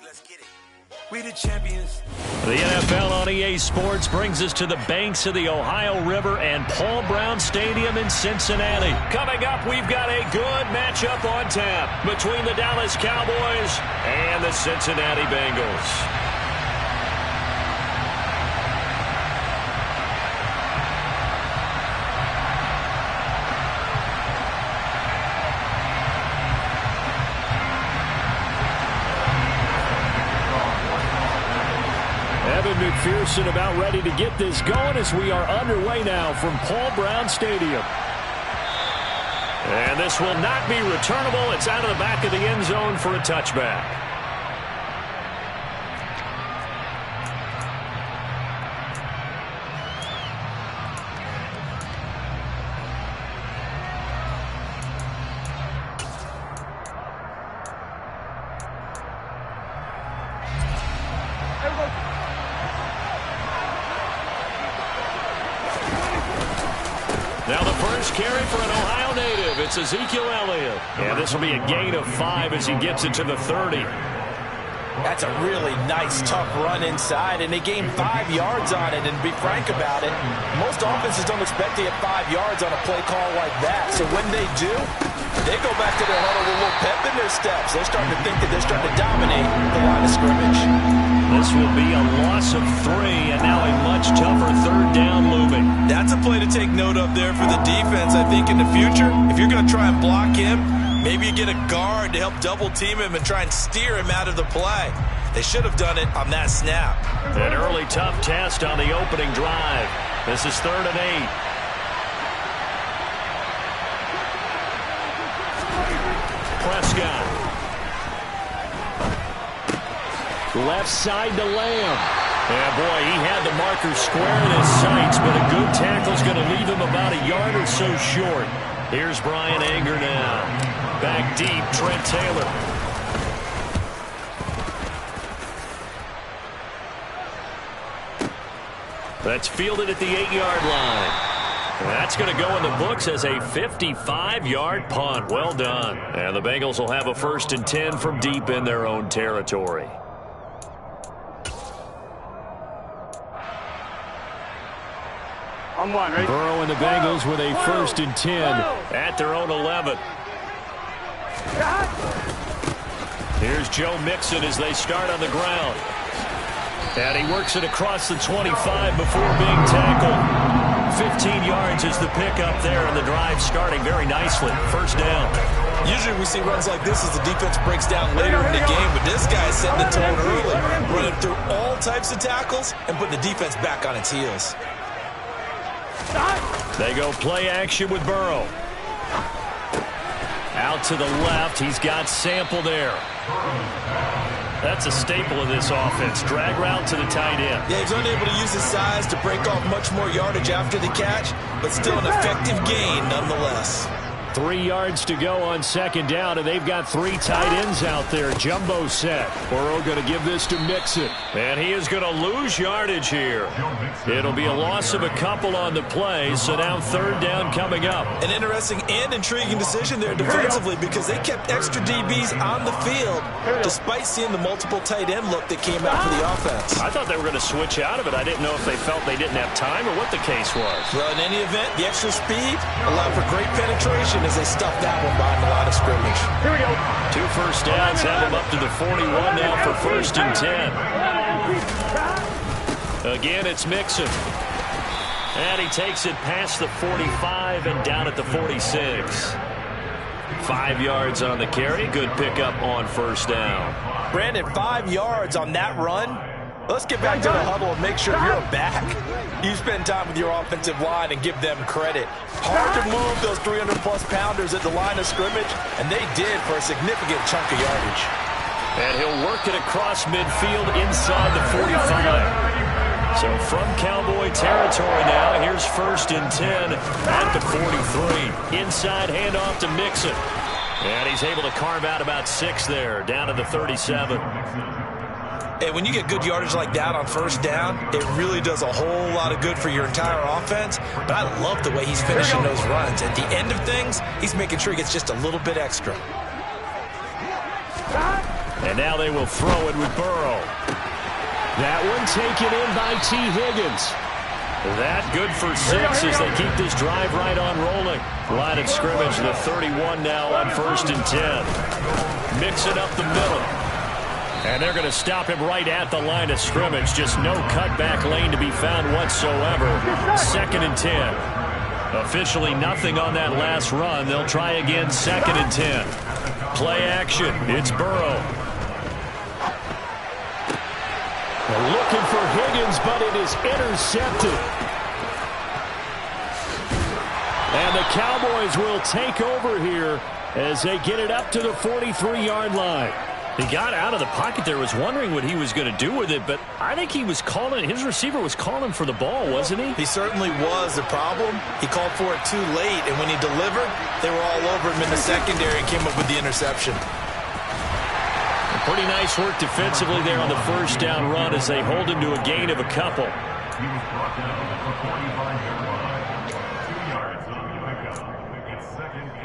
S15: We the champions.
S1: The NFL on EA Sports brings us to the banks of the Ohio River and Paul Brown Stadium in Cincinnati. Coming up, we've got a good matchup on tap between the Dallas Cowboys and the Cincinnati Bengals. McPherson about ready to get this going as we are underway now from Paul Brown Stadium. And this will not be returnable. It's out of the back of the end zone for a touchback. Now the first carry for an Ohio native. It's Ezekiel Elliott. And this will be a gain of 5 as he gets it to the 30.
S3: That's a really nice, tough run inside, and they gained 5 yards on it. And to be frank about it, most offenses don't expect to get 5 yards on a play call like that. So when they do, they go back to their huddle with a little pep in their steps. They're starting to think that they're starting to dominate the line of scrimmage.
S1: This will be a loss of 3, and now a much tougher third down looming.
S3: That's a play to take note of there for the defense, I think, in the future. If you're going to try and block him, maybe you get a guard to help double-team him and try and steer him out of the play. They should have done it on that snap.
S1: An early tough test on the opening drive. This is 3rd and 8. Prescott. Left side to Lamb. Yeah, boy, he had the marker square in his sights, but a good tackle's going to leave him about a yard or so short. Here's Brian Anger now. Back deep, Trent Taylor. That's fielded at the 8-yard line. That's going to go in the books as a 55-yard punt. Well done. And the Bengals will have a 1st and 10 from deep in their own territory.
S18: Right?
S1: Burrow and the Bengals with a 1st and 10 at their own 11. Here's Joe Mixon as they start on the ground. And he works it across the 25 before being tackled. 15 yards is the pickup there, and the drive starting very nicely. 1st down.
S3: Usually we see runs like this as the defense breaks down later in the game, but this guy is setting the tone early, running through all types of tackles and putting the defense back on its heels.
S1: They go play action with Burrow. Out to the left. He's got Sample there. That's a staple of this offense. Drag route to the tight end.
S3: Yeah, he's unable to use his size to break off much more yardage after the catch, but still an effective gain nonetheless.
S1: 3 yards to go on 2nd down, and they've got 3 tight ends out there. Jumbo set. Burrow going to give this to Mixon. And he is going to lose yardage here. It'll be a loss of a couple on the play, so now 3rd down coming up.
S3: An interesting and intriguing decision there defensively because they kept extra DBs on the field despite seeing the multiple tight end look that came out for the offense.
S1: I thought they were going to switch out of it. I didn't know if they felt they didn't have time or what the case was.
S3: Well, in any event, the extra speed allowed for great penetration as they stuffed that one behind the line of scrimmage.
S18: Here we go.
S1: 2 first downs have them up to the 41 now for 1st and 10. Again, it's Mixon. And he takes it past the 45 and down at the 46. 5 yards on the carry. Good pickup on 1st down.
S3: Brandon, 5 yards on that run. Let's get back to the huddle and make sure you're back. You spend time with your offensive line and give them credit. Hard to move those 300-plus pounders at the line of scrimmage, and they did for a significant chunk of yardage.
S1: And he'll work it across midfield inside the 45. So from Cowboy territory now, here's 1st and 10 at the 43. Inside handoff to Mixon. And he's able to carve out about 6 there, down to the 37.
S3: And when you get good yardage like that on 1st down, it really does a whole lot of good for your entire offense. But I love the way he's finishing those runs. At the end of things, he's making sure he gets just a little bit extra.
S1: And now they will throw it with Burrow. That one taken in by T. Higgins. That good for 6 as they keep this drive right on rolling. Line of scrimmage, the 31 now on 1st and 10. Mixing up the middle. And they're going to stop him right at the line of scrimmage. Just no cutback lane to be found whatsoever. 2nd and 10. Officially nothing on that last run. They'll try again 2nd and 10. Play action. It's Burrow. They're looking for Higgins, but it is intercepted. And the Cowboys will take over here as they get it up to the 43-yard line. He got out of the pocket there, was wondering what he was going to do with it, but I think he was calling, his receiver was calling for the ball, wasn't he?
S3: He certainly was. The problem, he called for it too late, and when he delivered, they were all over him in the secondary and came up with the interception.
S1: Pretty nice work defensively there on the first down run as they hold him to a gain of a couple.
S4: He was brought down at the 45-yard line. 2 yards on the pickup. It's 2nd and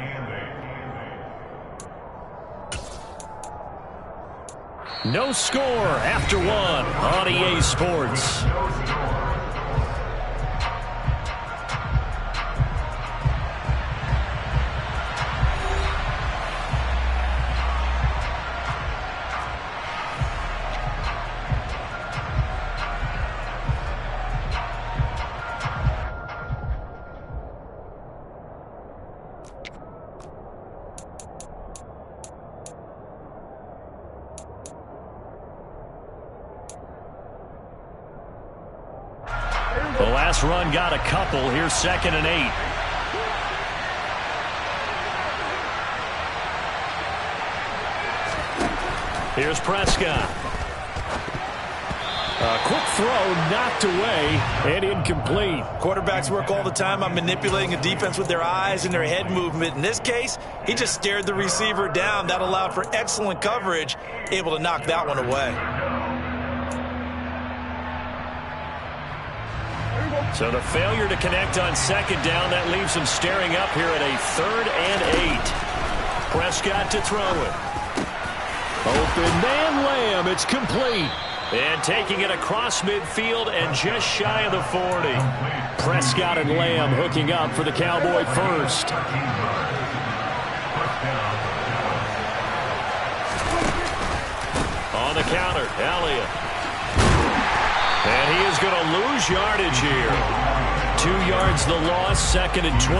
S4: 8.
S1: No score after 1 on EA Sports. The last run got a couple. Here's 2nd and 8. Here's Prescott. A quick throw knocked away and incomplete.
S3: Quarterbacks work all the time on manipulating a defense with their eyes and their head movement. In this case, he just stared the receiver down. That allowed for excellent coverage, able to knock that one away.
S1: So the failure to connect on 2nd down, that leaves him staring up here at a 3rd and 8. Prescott to throw it. Open man Lamb, it's complete. And taking it across midfield and just shy of the 40. Prescott and Lamb hooking up for the Cowboy first. On the counter, Elliott. And he is going to lose yardage here. 2 yards the loss, 2nd and 12.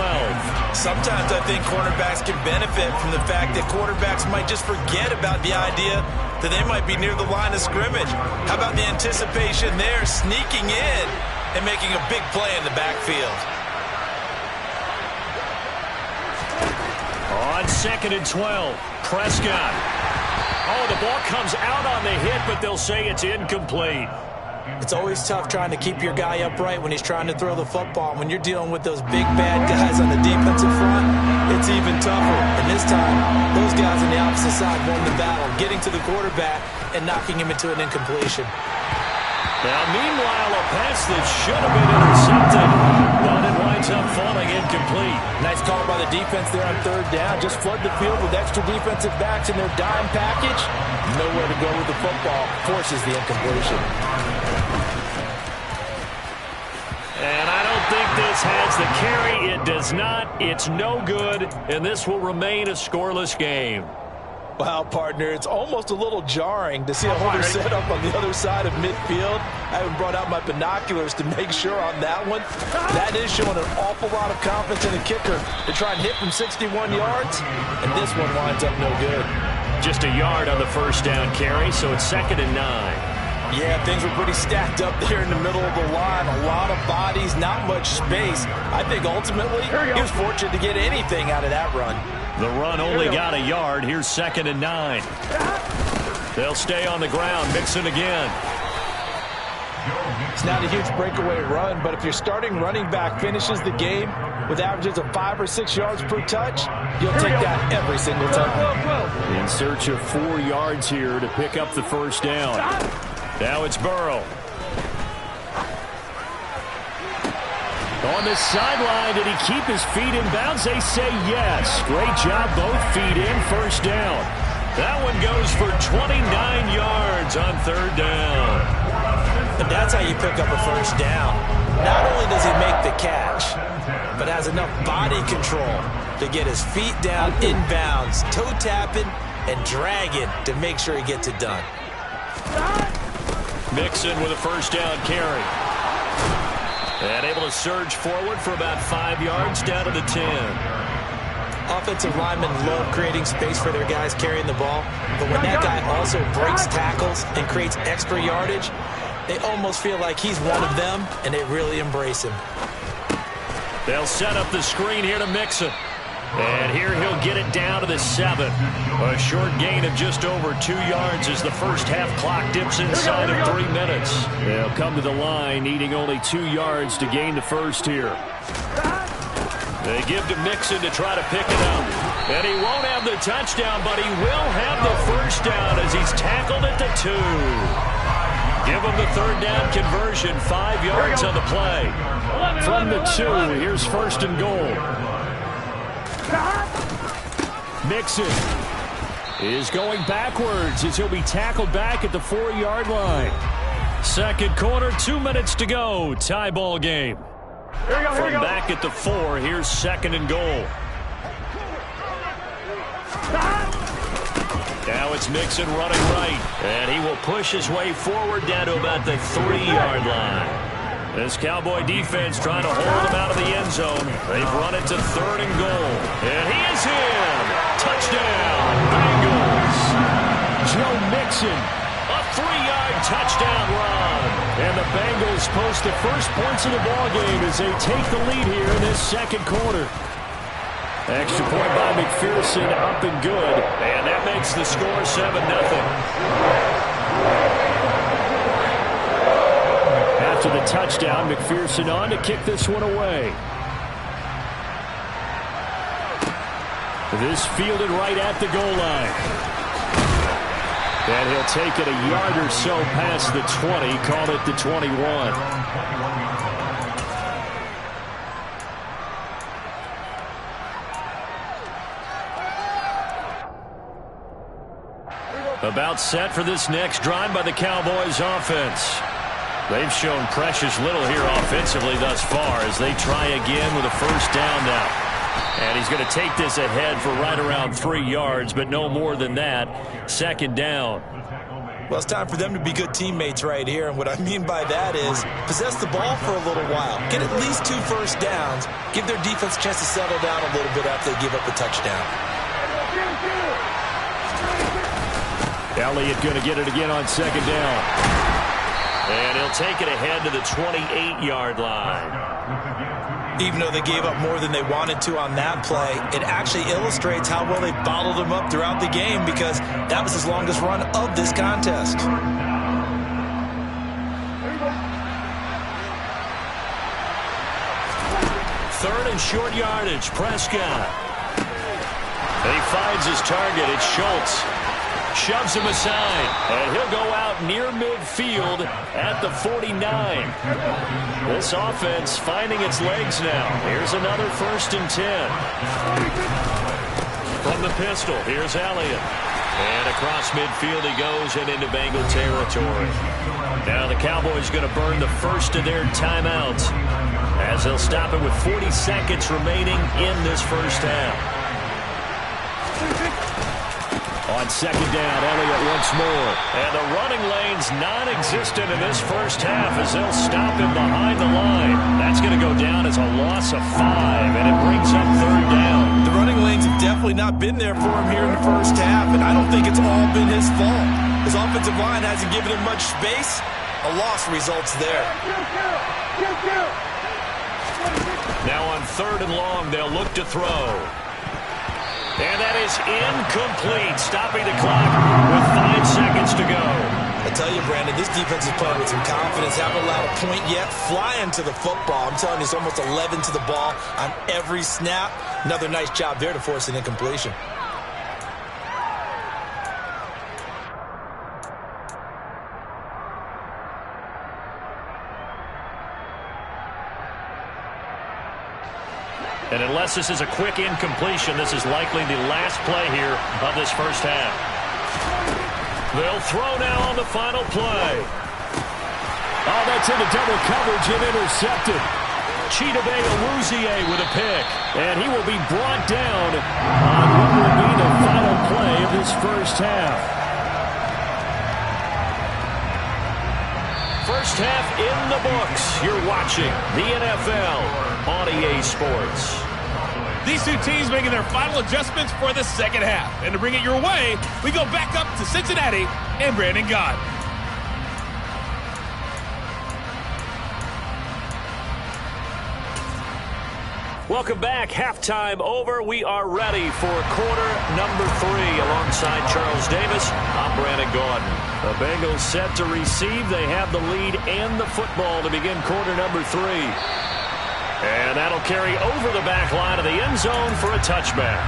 S3: Sometimes I think cornerbacks can benefit from the fact that quarterbacks might just forget about the idea that they might be near the line of scrimmage. How about the anticipation there, sneaking in and making a big play in the backfield.
S1: On 2nd and 12, Prescott. Oh, the ball comes out on the hit, but they'll say it's incomplete.
S3: It's always tough trying to keep your guy upright when he's trying to throw the football. When you're dealing with those big, bad guys on the defensive front, it's even tougher. And this time, those guys on the opposite side won the battle, getting to the quarterback and knocking him into an incompletion.
S1: Now, meanwhile, a pass that should have been intercepted, but it winds up falling incomplete.
S3: Nice call by the defense there on 3rd down. Just flood the field with extra defensive backs in their dime package. Nowhere to go with the football. Forces the incompletion.
S1: And I don't think this has the carry. It does not. It's no good, and this will remain a scoreless game.
S3: Wow, partner, it's almost a little jarring to see a holder set up on the other side of midfield. I haven't brought out my binoculars to make sure on that one. That is showing an awful lot of confidence in the kicker to try and hit from 61 yards, and this one winds up no good.
S1: Just a yard on the first down carry, so it's 2nd and 9.
S3: Yeah, things were pretty stacked up there in the middle of the line. A lot of bodies, not much space. I think ultimately he was fortunate to get anything out of that run.
S1: The run only got a yard. Here's 2nd and 9. They'll stay on the ground. Mixon again.
S3: It's not a huge breakaway run, but if your starting running back finishes the game with averages of 5 or 6 yards per touch, you'll take that every single time.
S1: In search of 4 yards here to pick up the first down. Now it's Burrow. On the sideline, did he keep his feet in bounds? They say yes. Great job, both feet in, first down. That one goes for 29 yards on 3rd down.
S3: And that's how you pick up a first down. Not only does he make the catch, but has enough body control to get his feet down inbounds, toe tapping and dragging to make sure he gets it done.
S1: Mixon with a first down carry. And able to surge forward for about 5 yards down to the 10.
S3: Offensive linemen love creating space for their guys carrying the ball, but when that guy also breaks tackles and creates extra yardage, they almost feel like he's one of them, and they really embrace him.
S1: They'll set up the screen here to Mixon. And here he'll get it down to the 7. A short gain of just over 2 yards as the first half clock dips inside of 3 minutes. They'll come to the line needing only 2 yards to gain the first here. They give to Mixon to try to pick it up. And he won't have the touchdown, but he will have the first down as he's tackled at the 2. Give him the third down conversion, 5 yards on the play. From the 2, here's first and goal. Mixon is going backwards as he'll be tackled back at the 4-yard line. Second quarter, 2 minutes to go. Tie ball game. From back at the 4, here's second and goal. Now it's Mixon running right, and he will push his way forward down to about the 3-yard line. This Cowboy defense trying to hold him out of the end zone. They've run it to third and goal. And he is in. Touchdown, Bengals. Joe Mixon, a 3-yard touchdown run. And the Bengals post the first points of the ballgame as they take the lead here in this second quarter. Extra point by McPherson, up and good. And that makes the score 7-0. After the touchdown, McPherson on to kick this one away. This fielded right at the goal line. And he'll take it a yard or so past the 20, call it the 21. About set for this next drive by the Cowboys offense. They've shown precious little here offensively thus far as they try again with a first down now. And he's going to take this ahead for right around 3 yards, but no more than that. Second down.
S3: Well, it's time for them to be good teammates right here. And what I mean by that is possess the ball for a little while. Get at least 2 first downs. Give their defense a chance to settle down a little bit after they give up a touchdown.
S1: Elliott going to get it again on second down. And he'll take it ahead to the 28-yard line.
S3: Even though they gave up more than they wanted to on that play, it actually illustrates how well they bottled him up throughout the game because that was his longest run of this contest.
S1: Third and short yardage, Prescott. And he finds his target, it's Schultz. Shoves him aside, and he'll go out near midfield at the 49. This offense finding its legs now. Here's another first and 10. From the pistol, here's Elliott. And across midfield he goes and into Bengal territory. Now the Cowboys going to burn the first of their timeouts as they'll stop it with 40 seconds remaining in this first half. On second down, Elliott once more. And the running lane's non-existent in this first half as they'll stop him behind the line. That's going to go down as a loss of 5, and it brings up third down.
S3: The running lanes have definitely not been there for him here in the first half, and I don't think it's all been his fault. His offensive line hasn't given him much space. A loss results there.
S1: Now on third and long, they'll look to throw. And that is incomplete, stopping the clock with 5 seconds to go.
S3: I tell you, Brandon, this defense is playing with some confidence. Haven't allowed a point yet. Flying to the football. I'm telling you, it's almost 11 to the ball on every snap. Another nice job there to force an incompletion.
S1: And unless this is a quick incompletion, this is likely the last play here of this first half. They'll throw now on the final play. Oh, that's into double coverage and intercepted. Chidobe Awuzie with a pick. And he will be brought down on what will be the final play of this first half. First half in the books. You're watching the NFL on EA Sports.
S18: These two teams making their final adjustments for the second half. And to bring it your way, we go back up to Cincinnati and Brandon Gott.
S1: Welcome back. Halftime over. We are ready for quarter number 3. Alongside Charles Davis, I'm Brandon Gaudin. The Bengals set to receive. They have the lead and the football to begin quarter number 3. And that'll carry over the back line of the end zone for a touchback.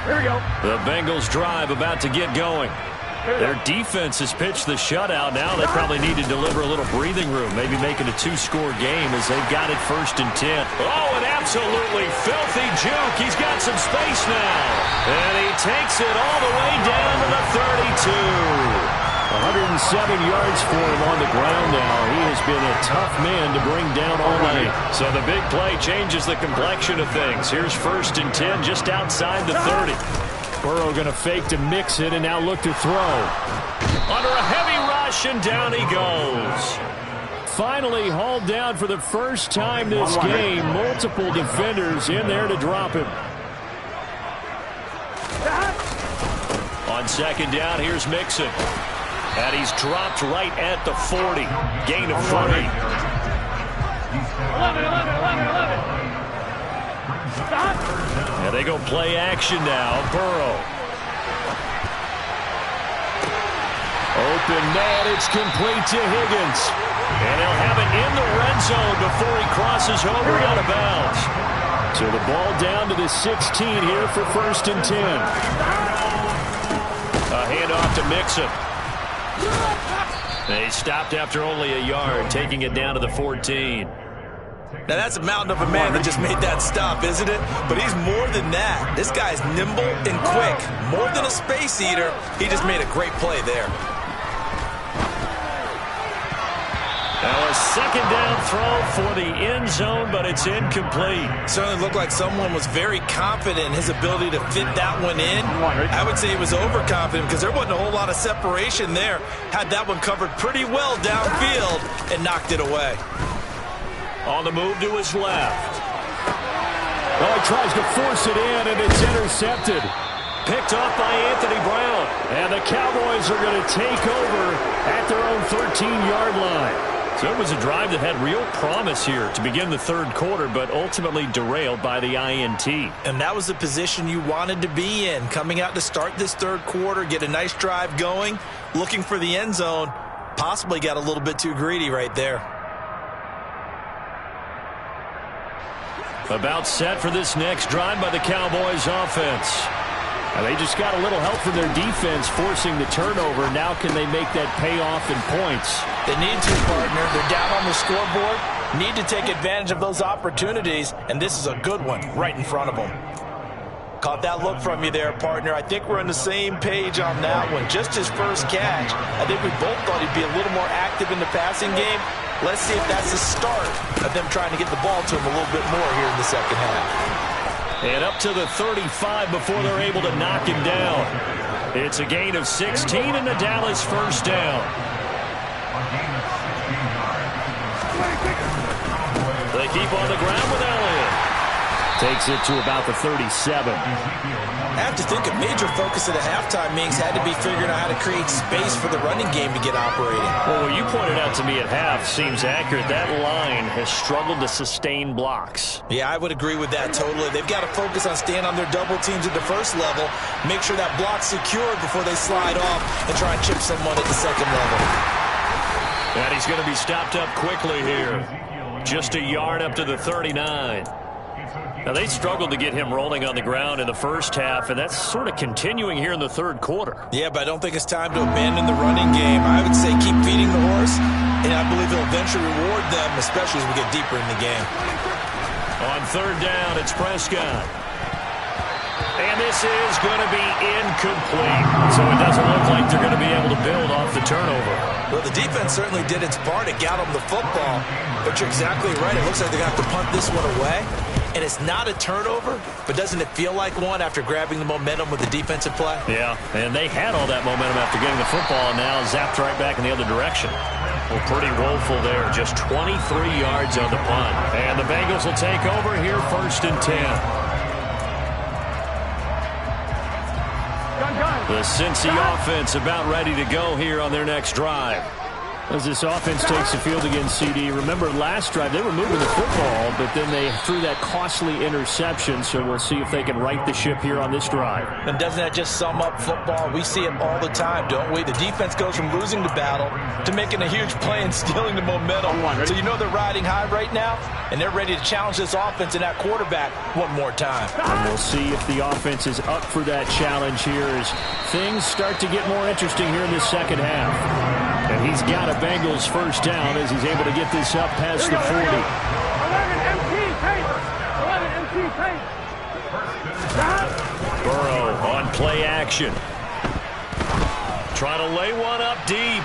S18: Here we go.
S1: The Bengals drive about to get going. Their defense has pitched the shutout. Now they probably need to deliver a little breathing room, maybe make it a 2-score game as they've got it 1st and 10. Oh, an absolutely filthy juke. He's got some space now. And he takes it all the way down to the 32. 107 yards for him on the ground now. He has been a tough man to bring down all night. So the big play changes the complexion of things. Here's 1st and 10 just outside the 30. Burrow going to fake to mix it and now look to throw. Under a heavy rush and down he goes. Finally hauled down for the first time this game. Multiple defenders in there to drop him. On 2nd down, here's Mixon. And he's dropped right at the 40. Gain of 3.
S18: 11.
S1: And they go play action now. Burrow. Open man. It's complete to Higgins. And he'll have it in the red zone before he crosses over out of bounds. So the ball down to the 16 here for 1st and 10. A handoff to Mixon. They stopped after only a yard, taking it down to the 14.
S3: Now, that's a mountain of a man that just made that stop, isn't it? But he's more than that. This guy's nimble and quick. More than a space eater, he just made a great play there.
S1: Now a 2nd down throw for the end zone, but it's incomplete.
S3: Certainly looked like someone was very confident in his ability to fit that one in. I would say he was overconfident because there wasn't a whole lot of separation there. Had that one covered pretty well downfield and knocked it away.
S1: On the move to his left. Oh, he tries to force it in, and it's intercepted. Picked off by Anthony Brown. And the Cowboys are going to take over at their own 13-yard line. So it was a drive that had real promise here to begin the 3rd quarter, but ultimately derailed by the INT.
S3: And that was the position you wanted to be in. Coming out to start this 3rd quarter, get a nice drive going, looking for the end zone. Possibly got a little bit too greedy right there.
S1: About set for this next drive by the Cowboys offense. And they just got a little help from their defense forcing the turnover. Now can they make that payoff in points?
S3: They need to, partner. They're down on the scoreboard. Need to take advantage of those opportunities, and this is a good one right in front of them. Caught that look from you there, partner. I think we're on the same page on that one. Just his first catch. I think we both thought he'd be a little more active in the passing game. Let's see if that's the start of them trying to get the ball to him a little bit more here in the second half.
S1: And up to the 35 before they're able to knock him down. It's a gain of 16 and the Dallas 1st down. They keep on the ground with Elliott. Takes it to about the 37.
S3: I have to think a major focus of the halftime meetings had to be figuring out how to create space for the running game to get operating.
S1: Well, what you pointed out to me at half seems accurate. That line has struggled to sustain blocks.
S3: Yeah, I would agree with that totally. They've got to focus on staying on their double teams at the 1st level, make sure that block's secured before they slide off and try and chip someone at the 2nd level.
S1: And he's going to be stopped up quickly here. Just a yard up to the 39. Now, they struggled to get him rolling on the ground in the first half, and that's sort of continuing here in the 3rd quarter.
S3: Yeah, but I don't think it's time to abandon the running game. I would say keep feeding the horse, and I believe it'll eventually reward them, especially as we get deeper in the game.
S1: On 3rd down, it's Prescott. And this is going to be incomplete. So it doesn't look like they're going to be able to build off the turnover.
S3: Well, the defense certainly did its part. It got them the football. But you're exactly right. It looks like they're going to have to punt this one away. And it's not a turnover, but doesn't it feel like one after grabbing the momentum with the defensive play?
S1: Yeah, and they had all that momentum after getting the football, and now zapped right back in the other direction. Well, pretty woeful there. Just 23 yards on the punt. And the Bengals will take over here 1st and 10. The Cincy offense about ready to go here on their next drive.
S19: As this offense takes the field against CD, remember last drive they were moving the football, but then they threw that costly interception, so we'll see if they can right the ship here on this drive.
S3: And doesn't that just sum up football? We see it all the time, don't we? The defense goes from losing the battle to making a huge play and stealing the momentum. So you know they're riding high right now, and they're ready to challenge this offense and that quarterback one more time.
S19: And we'll see if the offense is up for that challenge here as things start to get more interesting here in the second half. And he's got a Bengals first down as he's able to get this up past the 40.
S8: 11 MT pace.
S1: Burrow on play action. Trying to lay one up deep.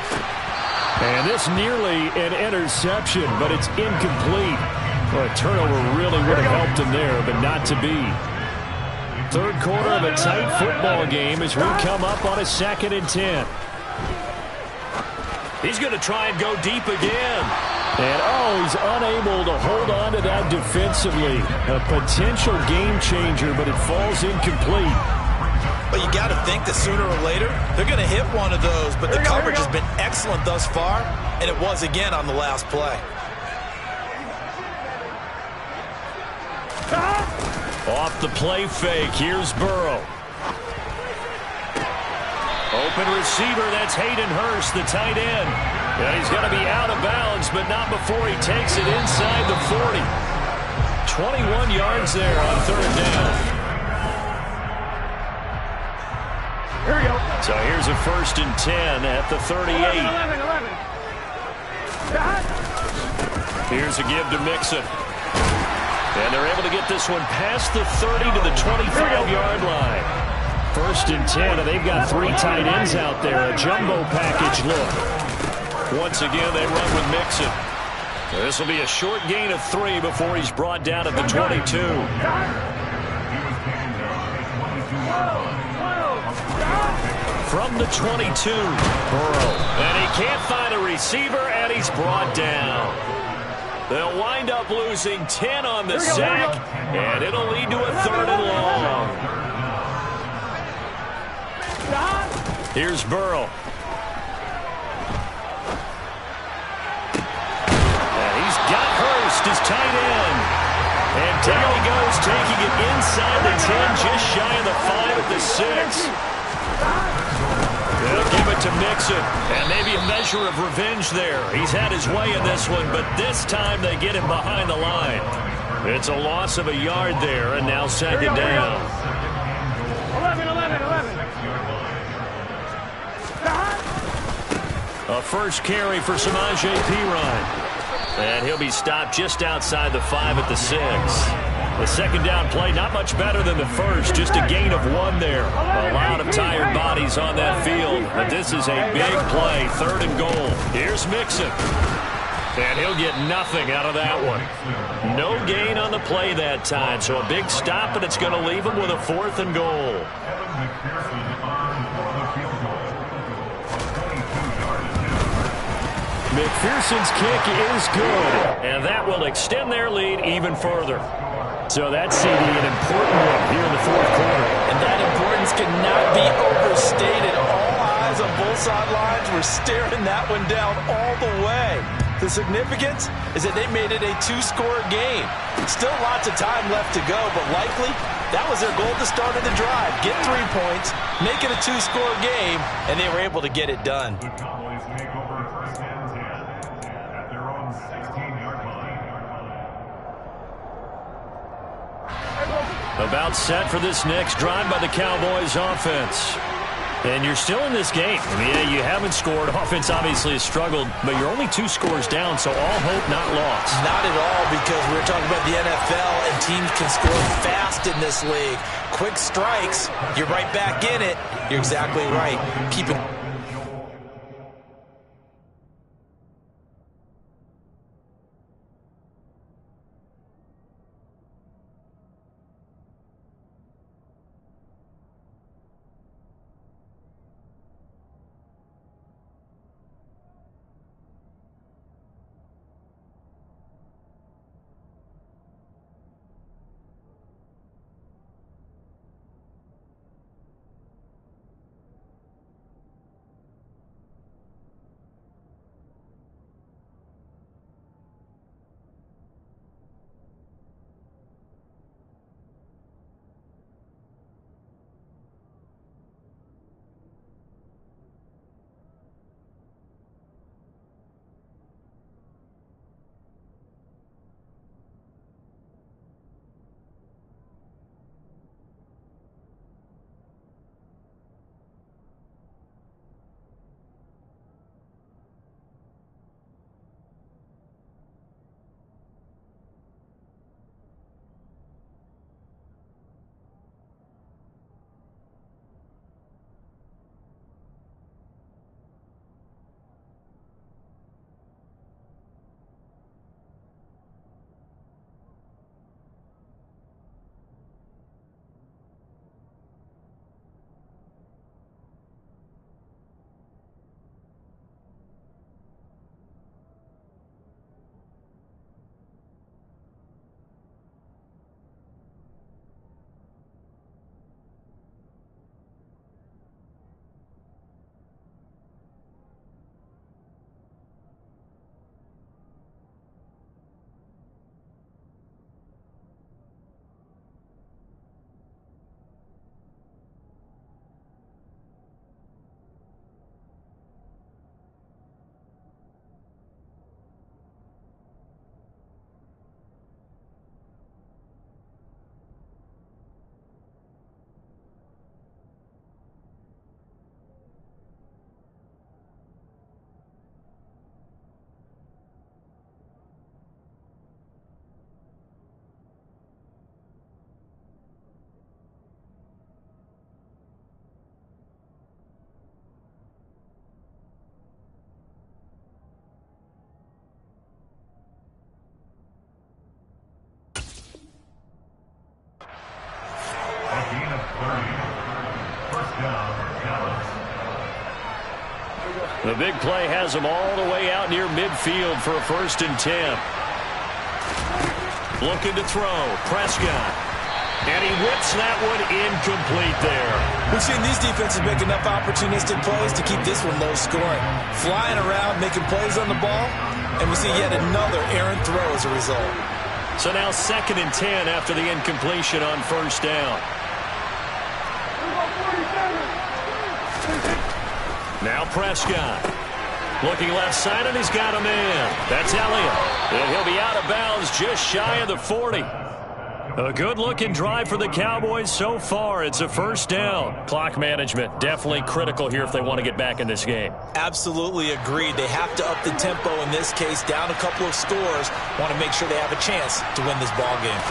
S1: And this nearly an interception, but it's incomplete. Well, a turnover really would have helped him there, but not to be. Third quarter of a tight football game as we come up on a 2nd and 10. He's going to try and go deep again.
S19: And, he's unable to hold on to that defensively. A potential game changer, but it falls incomplete.
S3: But you got to think that sooner or later, they're going to hit one of those. But the coverage has been excellent thus far, and it was again on the last play.
S1: Off the play fake, here's Burrow. Open receiver, that's Hayden Hurst, the tight end. And he's going to be out of bounds, but not before he takes it inside the 40. 21 yards there on 3rd down.
S8: Here we go.
S1: So here's a 1st and 10 at the 38.
S8: 11.
S1: Here's a give to Mixon. And they're able to get this one past the 30 to the 25-yard line. 1st and 10, and they've got 3 tight ends out there. A jumbo package look. Once again, they run with Mixon. This will be a short gain of 3 before he's brought down at the 22. From the 22, Burrow. And he can't find a receiver, and he's brought down. They'll wind up losing 10 on the sack, and it'll lead to a 3rd and long. Here's Burrow. And he's got Hurst, his tight end. And down he goes, taking it inside the 10, just shy of the 5 at the 6. They'll give it to Mixon. And maybe a measure of revenge there. He's had his way in this one, but this time they get him behind the line. It's a loss of a yard there, and now 2nd down.
S8: 11.
S1: A first carry for Samaje Perine. And he'll be stopped just outside the 5 at the 6. The 2nd down play, not much better than the first. Just a gain of 1 there. A lot of tired bodies on that field. But this is a big play. 3rd and goal. Here's Mixon. And he'll get nothing out of that one. No gain on the play that time. So a big stop, and it's going to leave him with a 4th and goal.
S19: McPherson's kick is good.
S1: And that will extend their lead even further. So that's CD, an important one here in the 4th quarter.
S3: And that importance cannot be overstated. All eyes on both sidelines were staring that one down all the way. The significance is that they made it a 2-score game. Still lots of time left to go, but likely that was their goal at the start of the drive. Get 3 points, make it a 2-score game, and they were able to get it done.
S4: The Cowboys take over 1st and 10 at their own 16-yard line.
S1: About set for this next drive by the Cowboys offense. And you're still in this game. I mean, yeah, you haven't scored. Offense obviously has struggled, but you're only 2 scores down, so all hope not lost.
S3: Not at all, because we're talking about the NFL, and teams can score fast in this league. Quick strikes, you're right back in it. You're exactly right. Keep it.
S1: The big play has him all the way out near midfield for a 1st and 10. Looking to throw. Prescott. And he whips that one incomplete there.
S3: We've seen these defenses make enough opportunistic plays to keep this one low scoring. Flying around, making plays on the ball, and we see yet another errant throw as a result.
S1: So now 2nd and 10 after the incompletion on 1st down. Now Prescott. Looking left side, and he's got a man. That's Elliott. And he'll be out of bounds just shy of the 40. A good-looking drive for the Cowboys so far. It's a 1st down. Clock management definitely critical here if they want to get back in this game.
S3: Absolutely agreed. They have to up the tempo in this case, down a couple of scores. Want to make sure they have a chance to win this ball game.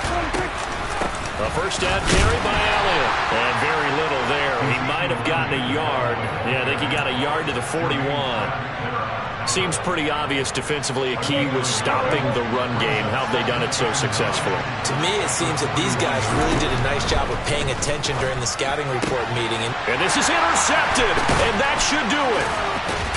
S1: A 1st down carry by Elliott. And very little there. He might have gotten a yard. Yeah, I think he got a yard to the 41. Seems pretty obvious defensively a key was stopping the run game. How have they done it so successfully?
S3: To me, it seems that these guys really did a nice job of paying attention during the scouting report meeting.
S1: And this is intercepted, and that should do it.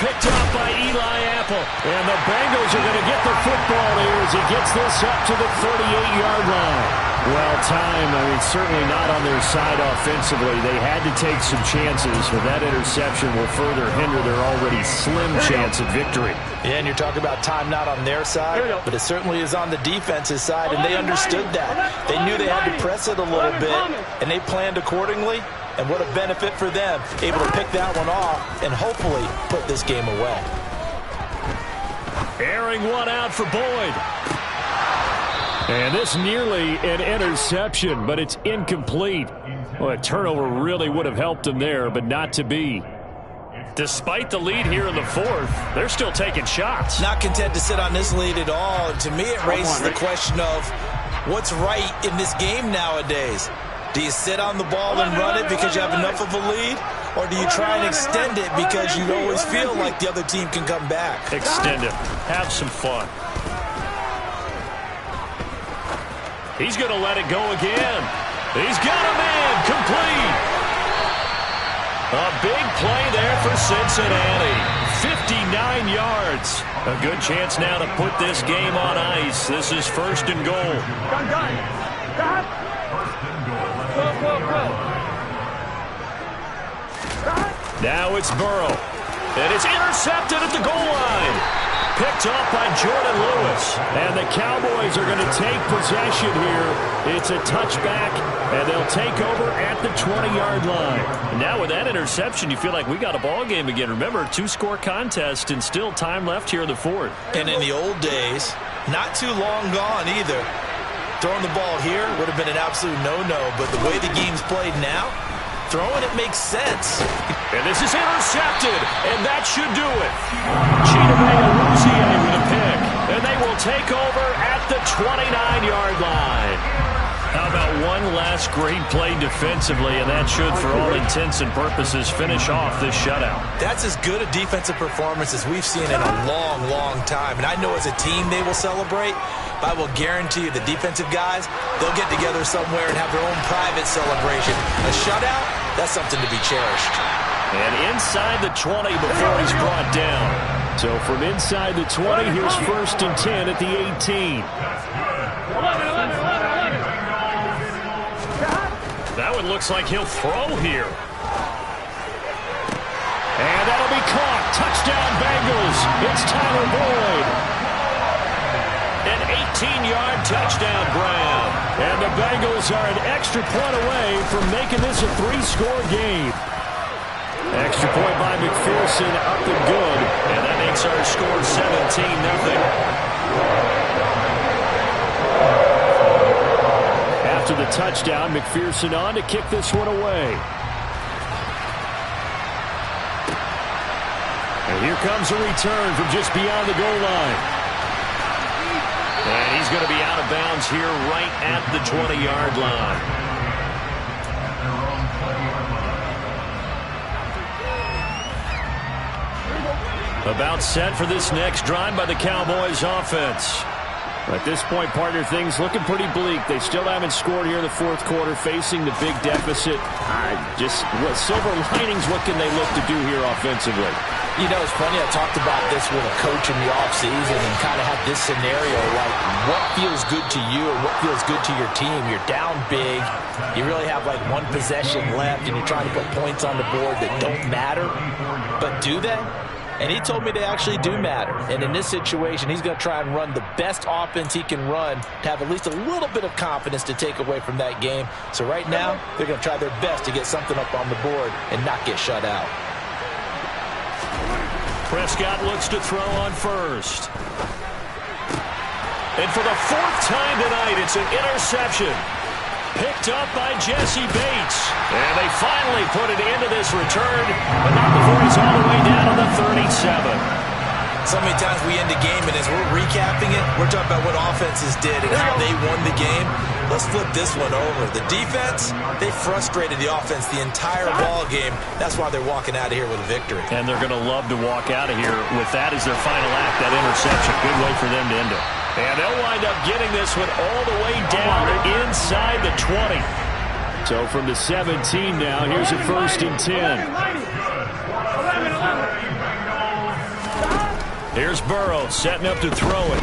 S1: Picked up by Eli Apple. And the Bengals are going to get the football here as he gets this up to the 38-yard line. Well timed. I mean, certainly not on their side offensively. They had to take some chances, but that interception will further hinder their already slim chance at victory.
S3: Yeah, and you're talking about time not on their side, but it certainly is on the defense's side, and they understood that. They knew they had to press it a little bit, and they planned accordingly. And what a benefit for them, able to pick that one off and hopefully put this game away.
S1: Airing one out for Boyd. And this nearly an interception, but it's incomplete.
S19: Well, a turnover really would have helped them there, but not to be.
S1: Despite the lead here in the fourth, they're still taking shots.
S3: Not content to sit on this lead at all. And to me, it raises the question of what's right in this game nowadays. Do you sit on the ball and run it because you have enough of a lead? Or do you try and extend it because you always feel like the other team can come back?
S1: Extend it. Have some fun. He's going to let it go again. He's got a man. Complete. A big play there for Cincinnati. 59 yards. A good chance now to put this game on ice. This is 1st and goal. Now it's Burrow. And it's intercepted at the goal line. Picked off by Jordan Lewis.
S19: And the Cowboys are going to take possession here. It's a touchback, and they'll take over at the 20-yard line.
S1: And now with that interception, you feel like we got a ball game again. Remember, 2-score contest and still time left here in the fourth.
S3: And in the old days, not too long gone either. Throwing the ball here would have been an absolute no-no, but the way the game's played now, throwing it makes sense.
S1: And this is intercepted, and that should do it. Chidobe with a pick, and they will take over at the 29-yard line. How about one last great play defensively, and that should, for all intents and purposes, finish off this shutout.
S3: That's as good a defensive performance as we've seen in a long, long time. And I know as a team they will celebrate, but I will guarantee you the defensive guys, they'll get together somewhere and have their own private celebration. A shutout, that's something to be cherished.
S1: And inside the 20 before he's brought down.
S19: So from inside the 20, here's 1st and 10 at the 18.
S1: That one looks like he'll throw here.
S19: And that'll be caught. Touchdown Bengals. It's Tyler Boyd.
S1: An 18-yard touchdown grab.
S19: And the Bengals are an extra point away from making this a 3-score game. Extra point by McPherson, up and good.
S1: And that makes our score 17-0.
S19: After the touchdown, McPherson on to kick this one away.
S1: And here comes a return from just beyond the goal line. And he's going to be out of bounds here right at the 20-yard line. About set for this next drive by the Cowboys offense.
S19: At this point, partner, things looking pretty bleak. They still haven't scored here in the fourth quarter, facing the big deficit. What silver linings, what can they look to do here offensively?
S3: You know, it's funny, I talked about this with a coach in the offseason and kind of had this scenario, like what feels good to you or what feels good to your team. You're down big. You really have like one possession left, and you're trying to put points on the board that don't matter. But do they? And he told me they actually do matter. And in this situation, he's going to try and run the best offense he can run to have at least a little bit of confidence to take away from that game. So right now, they're going to try their best to get something up on the board and not get shut out.
S1: Prescott looks to throw on first. And for the 4th time tonight, it's an interception. Picked up by Jesse Bates. And they finally put it into this return, but not before he's all the way down to the 37.
S3: So many times we end the game, and as we're recapping it, we're talking about what offenses did and how they won the game. Let's flip this one over. The defense, they frustrated the offense the entire ball game. That's why they're walking out of here with a victory.
S1: And they're going to love to walk out of here with that as their final act, that interception. Good way for them to end it. And they'll wind up getting this one all the way down inside the 20.
S19: So from the 17 now, here's a 1st and 10.
S1: Here's Burrow setting up to throw it.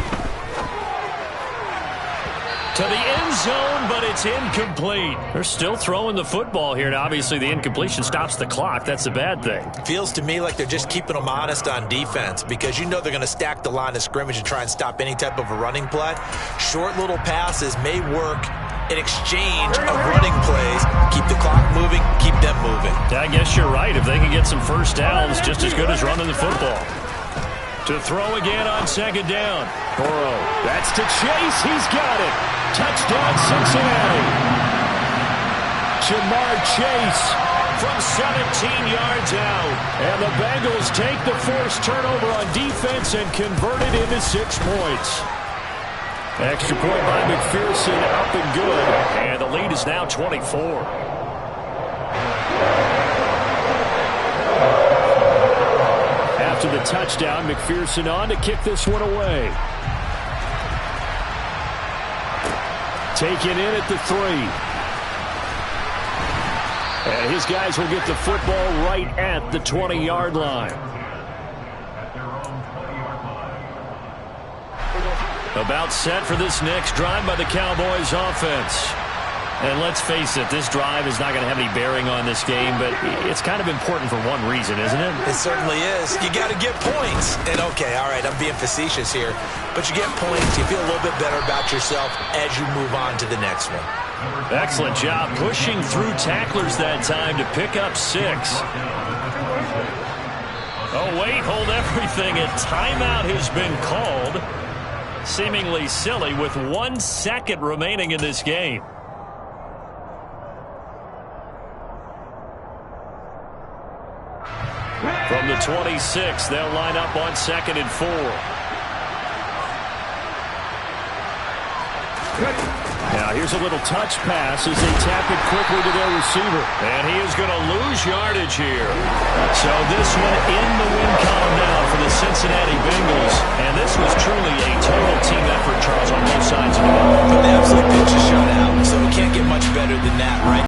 S1: To the end zone, but it's incomplete. They're still throwing the football here, and obviously the incompletion stops the clock. That's the bad thing.
S3: Feels to me like they're just keeping them honest on defense because you know they're going to stack the line of scrimmage and try and stop any type of a running play. Short little passes may work in exchange of running plays. Keep the clock moving, keep them moving.
S1: I guess you're right. If they can get some first downs, just as good as running the football. To throw again on 2nd down.
S19: Burrow, that's to Chase. He's got it. Touchdown, Cincinnati. Jamar Chase
S1: from 17 yards out.
S19: And the Bengals take the forced turnover on defense and convert it into 6 points. Extra point by McPherson, up and good.
S1: And the lead is now 24.
S19: After the touchdown, McPherson on to kick this one away. Taken in at the 3. And his guys will get the football right at the 20-yard line.
S1: About set for this next drive by the Cowboys offense. And let's face it, this drive is not going to have any bearing on this game, but it's kind of important for one reason, isn't it?
S3: It certainly is. You got to get points. And okay, all right, I'm being facetious here, but you get points, you feel a little bit better about yourself as you move on to the next one.
S1: Excellent job pushing through tacklers that time to pick up 6. Oh, wait, hold everything. A timeout has been called. Seemingly silly with 1 second remaining in this game. From the 26, they'll line up on 2nd and 4.
S19: Now here's a little touch pass as they tap it quickly to their receiver.
S1: And he is going to lose yardage here. So this one in the win column now for the Cincinnati Bengals. And this was truly a